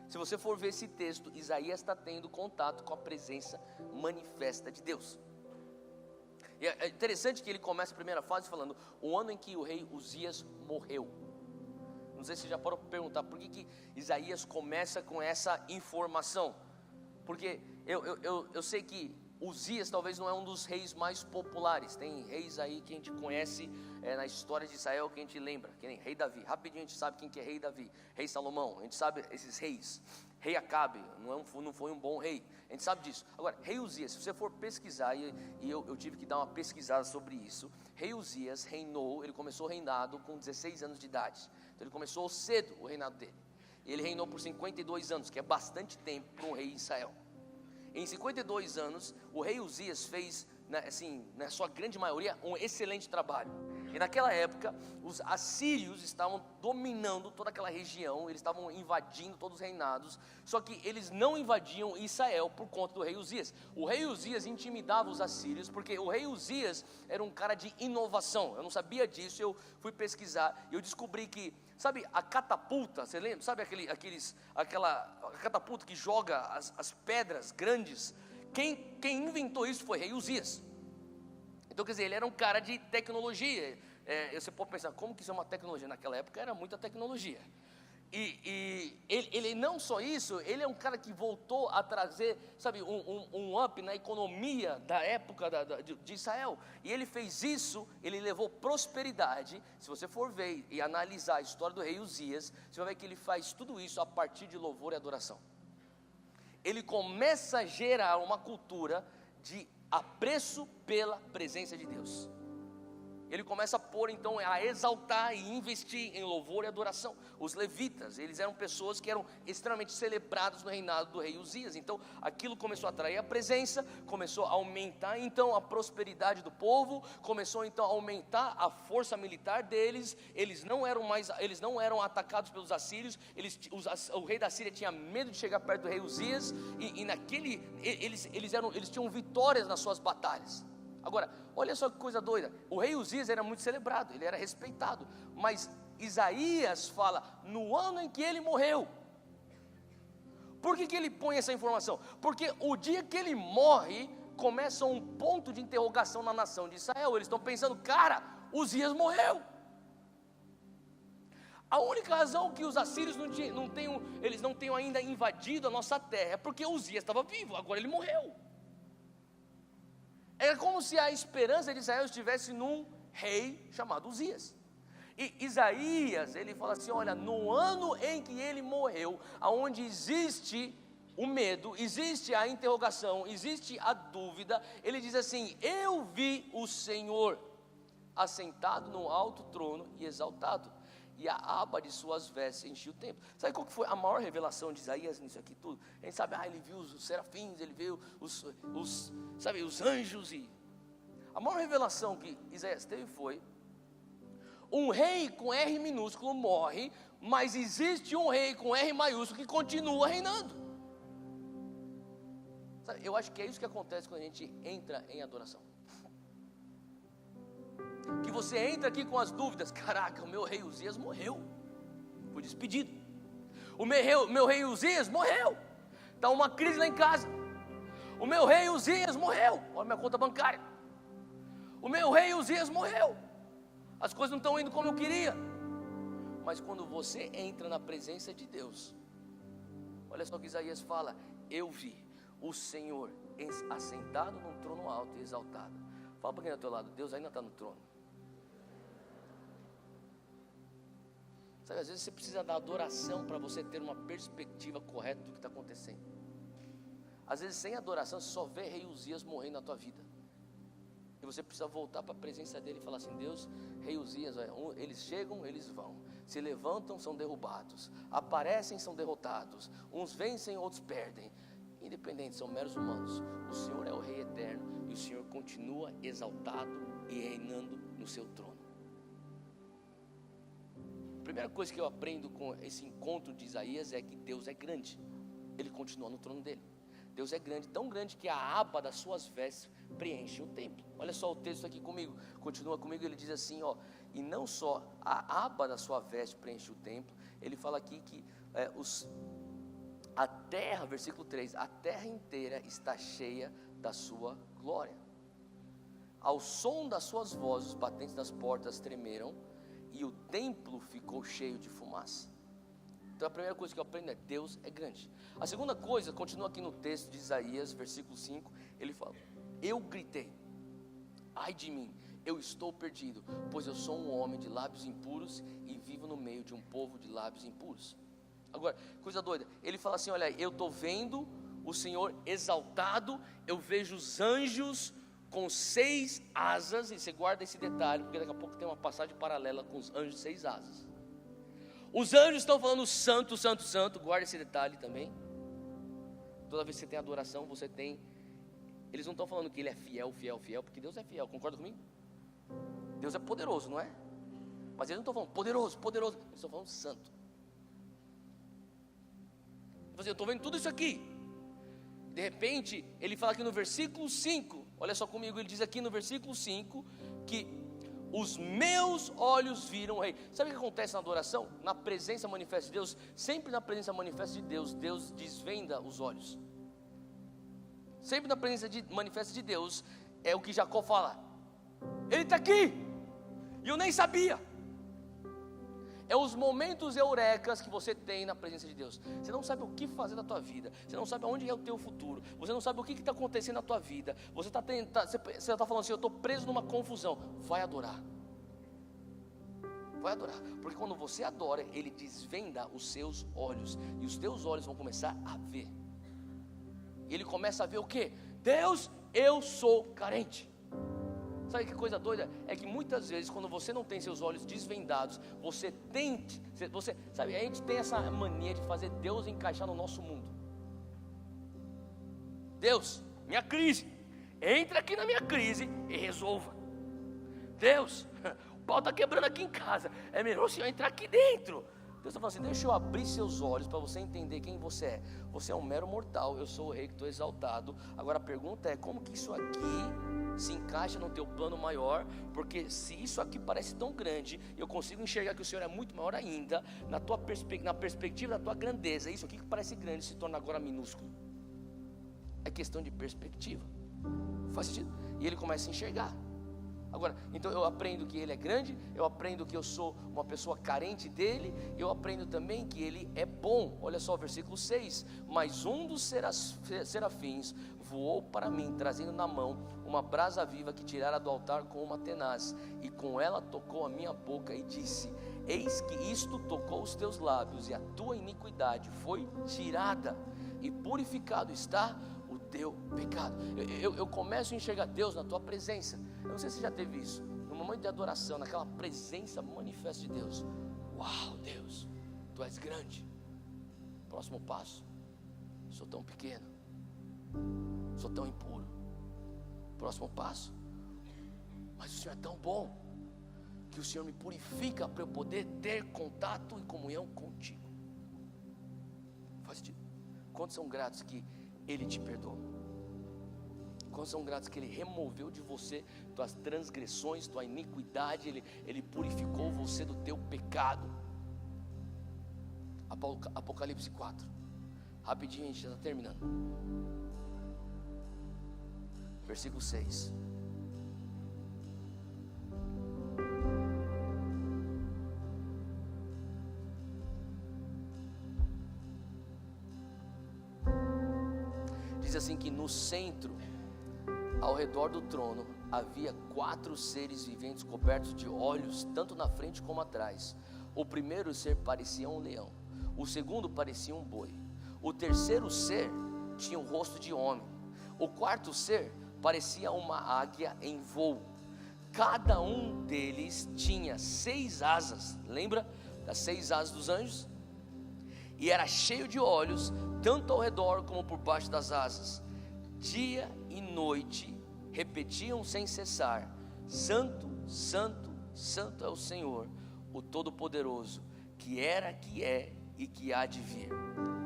Se você for ver esse texto, Isaías está tendo contato com a presença manifesta de Deus. E é interessante que ele começa a primeira fase falando: o ano em que o rei Uzias morreu. Não sei se você já parou para perguntar por que Isaías começa com essa informação. Porque eu sei que Uzias talvez não é um dos reis mais populares. Tem reis aí que a gente conhece na história de Israel, que a gente lembra, que nem rei Davi. Rapidinho a gente sabe quem que é rei Davi, rei Salomão, a gente sabe esses reis. Rei Acabe, não foi um bom rei, a gente sabe disso. Agora, rei Uzias, se você for pesquisar, e eu tive que dar uma pesquisada sobre isso. Rei Uzias reinou, ele começou o reinado com 16 anos de idade. Então ele começou cedo o reinado dele. Ele reinou por 52 anos, que é bastante tempo para um rei em Israel. Em 52 anos, o rei Uzias fez, na sua grande maioria, um excelente trabalho. E naquela época, os assírios estavam dominando toda aquela região, eles estavam invadindo todos os reinados, só que eles não invadiam Israel por conta do rei Uzias. O rei Uzias intimidava os assírios, porque o rei Uzias era um cara de inovação. Eu não sabia disso, eu fui pesquisar e eu descobri que, sabe a catapulta, você lembra? Sabe aquela catapulta que joga as pedras grandes? Quem inventou isso foi rei Uzias. Então, quer dizer, ele era um cara de tecnologia. Você pode pensar, como que isso é uma tecnologia? Naquela época era muita tecnologia. E ele não só isso, ele é um cara que voltou a trazer, sabe, um up na economia da época de Israel. E ele fez isso, ele levou prosperidade. Se você for ver e analisar a história do rei Uzias, você vai ver que ele faz tudo isso a partir de louvor e adoração. Ele começa a gerar uma cultura de apreço pela presença de Deus. Ele começa a pôr, então, a exaltar e investir em louvor e adoração. Os levitas, eles eram pessoas que eram extremamente celebradas no reinado do rei Uzias. Então, aquilo começou a atrair a presença, começou a aumentar, então, a prosperidade do povo, começou, então, a aumentar a força militar deles. Eles não eram atacados pelos assírios. O rei da Síria tinha medo de chegar perto do rei Uzias, eles tinham vitórias nas suas batalhas. Agora, olha só que coisa doida, o rei Uzias era muito celebrado, ele era respeitado, mas Isaías fala, no ano em que ele morreu. Por que ele põe essa informação? Porque o dia que ele morre, começa um ponto de interrogação na nação de Israel. Eles estão pensando, cara, Uzias morreu. A única razão que os assírios não tenham ainda invadido a nossa terra é porque Uzias estava vivo, agora ele morreu. Era como se a esperança de Israel estivesse num rei chamado Uzias. E Isaías, ele fala assim, olha, no ano em que ele morreu, aonde existe o medo, existe a interrogação, existe a dúvida, ele diz assim, eu vi o Senhor assentado no alto trono e exaltado, e a aba de suas vestes enchia o templo. Sabe qual que foi a maior revelação de Isaías nisso aqui tudo? A gente sabe, ele viu os serafins, ele viu os anjos. E a maior revelação que Isaías teve foi: um rei com R minúsculo morre, mas existe um rei com R maiúsculo que continua reinando. Sabe, eu acho que é isso que acontece quando a gente entra em adoração. Que você entra aqui com as dúvidas: caraca, o meu rei Uzias morreu, foi despedido. O meu rei Uzias morreu, está uma crise lá em casa. O meu rei Uzias morreu, olha minha conta bancária. O meu rei Uzias morreu, as coisas não estão indo como eu queria. Mas quando você entra na presença de Deus, olha só o que Isaías fala: eu vi o Senhor assentado num trono alto e exaltado. Fala para quem está ao teu lado: Deus ainda está no trono. Sabe, às vezes você precisa da adoração para você ter uma perspectiva correta do que está acontecendo. Às vezes sem adoração você só vê rei Uzias morrendo na tua vida. E você precisa voltar para a presença dele e falar assim: Deus, rei Uzias, eles chegam, eles vão, se levantam, são derrubados, aparecem, são derrotados, uns vencem, outros perdem. Independente, são meros humanos. O Senhor é o rei eterno e o Senhor continua exaltado e reinando no seu trono. A primeira coisa que eu aprendo com esse encontro de Isaías é que Deus é grande. Ele continua no trono dele. Deus é grande, tão grande que a aba das suas vestes preenche o templo. Olha só o texto aqui comigo, continua comigo. Ele diz assim, e não só a aba da sua veste preenche o templo. Ele fala aqui que a terra, versículo 3, a terra inteira está cheia da sua glória. Ao som das suas vozes, os batentes das portas tremeram e o templo ficou cheio de fumaça. Então a primeira coisa que eu aprendo é: Deus é grande. A segunda coisa, continua aqui no texto de Isaías, versículo 5, ele fala: eu gritei, ai de mim, eu estou perdido, pois eu sou um homem de lábios impuros e vivo no meio de um povo de lábios impuros. Agora, coisa doida, ele fala assim: olha, eu estou vendo o Senhor exaltado, eu vejo os anjos com 6 asas, e você guarda esse detalhe, porque daqui a pouco tem uma passagem paralela com os anjos de 6 asas. Os anjos estão falando santo, santo, santo, guarda esse detalhe também. Toda vez que você tem adoração, você tem, eles não estão falando que ele é fiel, fiel, fiel, porque Deus é fiel, concorda comigo? Deus é poderoso, não é? Mas eles não estão falando poderoso, poderoso, eles estão falando santo. Eu estou vendo tudo isso aqui. De repente, ele fala aqui no versículo 5, olha só comigo, ele diz aqui no versículo 5, que os meus olhos viram o rei. Sabe o que acontece na adoração? Na presença manifesta de Deus, sempre na presença manifesta de Deus, Deus desvenda os olhos. Sempre na presença manifesta de Deus, é o que Jacó fala: ele está aqui, e eu nem sabia. É os momentos eurecas que você tem na presença de Deus. Você não sabe o que fazer na tua vida, você não sabe aonde é o teu futuro, você não sabe o que está acontecendo na tua vida. Você está falando assim: eu estou preso numa confusão. Vai adorar. Vai adorar, porque quando você adora, ele desvenda os seus olhos, e os teus olhos vão começar a ver. E ele começa a ver o que? Deus, eu sou carente. Sabe que coisa doida? É que muitas vezes, quando você não tem seus olhos desvendados, sabe, a gente tem essa mania de fazer Deus encaixar no nosso mundo. Deus, minha crise, entra aqui na minha crise e resolva. Deus, o pau está quebrando aqui em casa, é melhor o Senhor entrar aqui dentro. Deus está falando assim: deixa eu abrir seus olhos para você entender quem você é. Você é um mero mortal, eu sou o rei que estou exaltado. Agora a pergunta é: como que isso aqui se encaixa no teu plano maior? Porque se isso aqui parece tão grande, eu consigo enxergar que o Senhor é muito maior ainda. Na perspectiva da tua grandeza, isso aqui que parece grande se torna agora minúsculo. É questão de perspectiva. Faz sentido? E ele começa a enxergar. Agora, então eu aprendo que ele é grande, eu aprendo que eu sou uma pessoa carente dele, eu aprendo também que ele é bom. Olha só o versículo 6, mas um dos serafins voou para mim, trazendo na mão uma brasa viva que tirara do altar com uma tenaz, e com ela tocou a minha boca e disse: eis que isto tocou os teus lábios, e a tua iniquidade foi tirada, e purificado está o teu pecado. Eu começo a enxergar Deus na tua presença. Eu não sei se você já teve isso, no momento de adoração, naquela presença manifesta de Deus. Uau, Deus, Tu és grande. Próximo passo, sou tão pequeno, sou tão impuro. Próximo passo, mas o Senhor é tão bom que o Senhor me purifica para eu poder ter contato e comunhão contigo. Faz sentido? Quantos são gratos que Ele te perdoou? Quantos são gratos que Ele removeu de você tuas transgressões, tua iniquidade, Ele purificou você do teu pecado? Apocalipse 4, rapidinho, a gente já está terminando. Versículo 6. Diz assim que no centro, ao redor do trono, havia 4 seres viventes cobertos de olhos, tanto na frente como atrás. O primeiro ser parecia um leão, o segundo parecia um boi, o terceiro ser tinha o rosto de homem, o quarto ser parecia uma águia em voo. Cada um deles tinha 6 asas, lembra das 6 asas dos anjos? E era cheio de olhos, tanto ao redor como por baixo das asas. Dia e noite repetiam sem cessar: Santo, Santo, Santo é o Senhor, o Todo-Poderoso, que era, que é e que há de vir.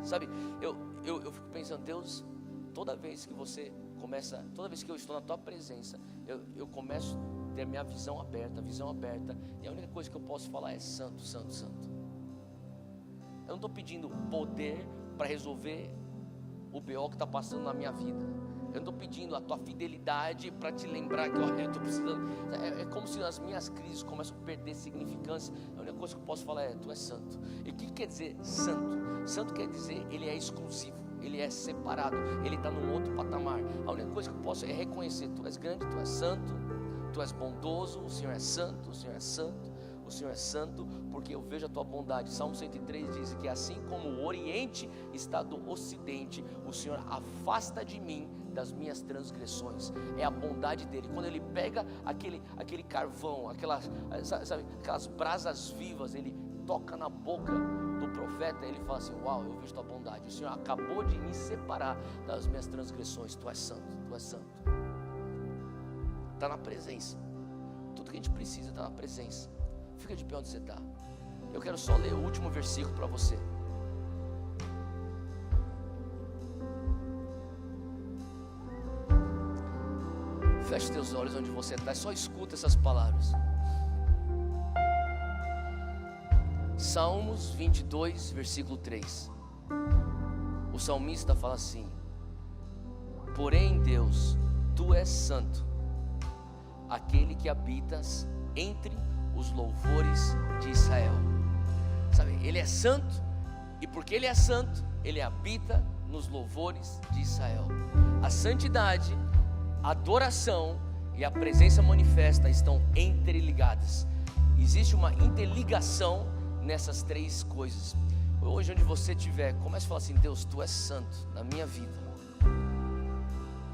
Sabe, eu fico pensando, Deus, toda vez que você começa, toda vez que eu estou na Tua presença, eu começo a ter a minha visão aberta, e a única coisa que eu posso falar é Santo, Santo, Santo. Eu não estou pedindo poder para resolver o BO que está passando na minha vida. Eu não estou pedindo a Tua fidelidade para te lembrar que eu estou precisando. É como se as minhas crises começam a perder significância. A única coisa que eu posso falar é: Tu és santo. E o que quer dizer santo? Santo quer dizer Ele é exclusivo, Ele é separado, Ele está num outro patamar. A única coisa que eu posso é reconhecer: Tu és grande, Tu és santo, Tu és bondoso, o Senhor é santo, o Senhor é santo, o Senhor é santo, porque eu vejo a Tua bondade. Salmo 103 diz que assim como o Oriente está do Ocidente, o Senhor afasta de mim das minhas transgressões. É a bondade dele. Quando ele pega aquele carvão, aquelas brasas vivas, ele toca na boca do profeta, ele fala assim: uau, eu vejo Tua bondade. O Senhor acabou de me separar das minhas transgressões. Tu és santo, Tu és santo. Está na presença. Tudo que a gente precisa está na presença. Fica de pé onde você está. Eu quero só ler o último versículo para você. Feche teus olhos onde você está e só escuta essas palavras. Salmos 22, versículo 3. O salmista fala assim: porém Deus, Tu és santo, aquele que habitas entre os louvores de Israel. Sabe, Ele é santo, e porque Ele é santo, Ele habita nos louvores de Israel. A santidade, a adoração e a presença manifesta estão interligadas. Existe uma interligação nessas 3 coisas. Hoje, onde você estiver, comece a falar assim: Deus, Tu és santo na minha vida.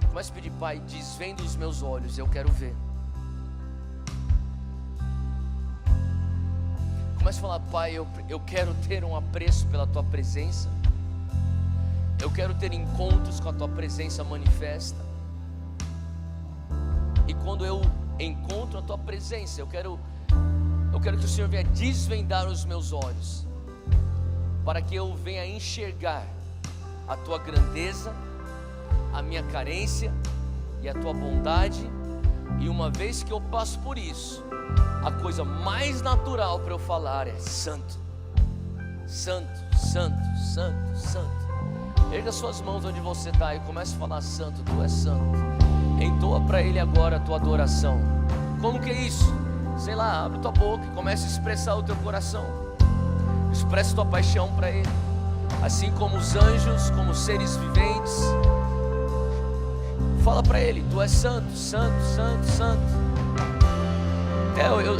Comece a pedir: Pai, desvenda os meus olhos, eu quero ver. Comece a falar: Pai, eu quero ter um apreço pela Tua presença. Eu quero ter encontros com a Tua presença manifesta. E quando eu encontro a Tua presença, eu quero que o Senhor venha desvendar os meus olhos, para que eu venha enxergar a Tua grandeza, a minha carência e a Tua bondade. E uma vez que eu passo por isso, a coisa mais natural para eu falar é: santo, santo, santo, santo, santo. Erga suas mãos onde você está e comece a falar: Santo, Tu és santo. Entoa para Ele agora a tua adoração. Como que é isso? Sei lá, abre tua boca e comece a expressar o teu coração. Expressa tua paixão para Ele. Assim como os anjos, como os seres viventes. Fala para Ele: Tu és santo, santo, santo, santo.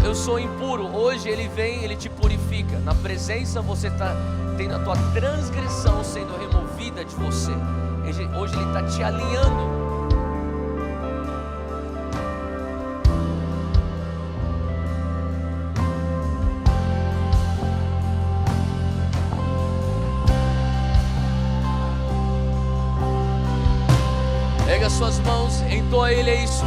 Eu sou impuro. Hoje Ele vem, Ele te purifica. Na presença você está tendo a tua transgressão sendo removida de você. Hoje Ele está te alinhando. Pega suas mãos, entoa Ele, é isso.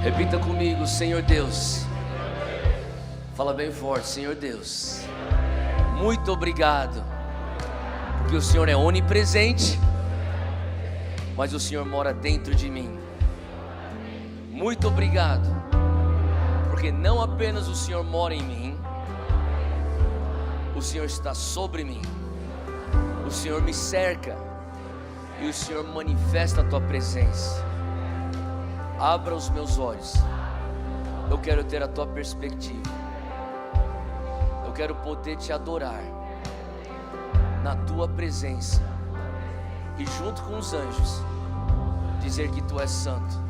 Repita comigo, Senhor Deus. Fala bem forte, Senhor Deus. Muito obrigado, porque o Senhor é onipresente, mas o Senhor mora dentro de mim. Muito obrigado, porque não apenas o Senhor mora em mim, o Senhor está sobre mim. O Senhor me cerca e o Senhor manifesta a tua presença. Abra os meus olhos. Eu quero ter a tua perspectiva. Eu quero poder te adorar na tua presença e junto com os anjos dizer que tu és santo.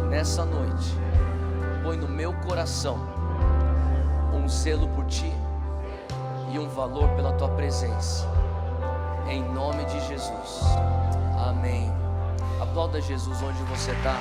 Nessa noite, põe no meu coração um zelo por ti e um valor pela tua presença. Em nome de Jesus. Amém. Aplauda Jesus onde você está.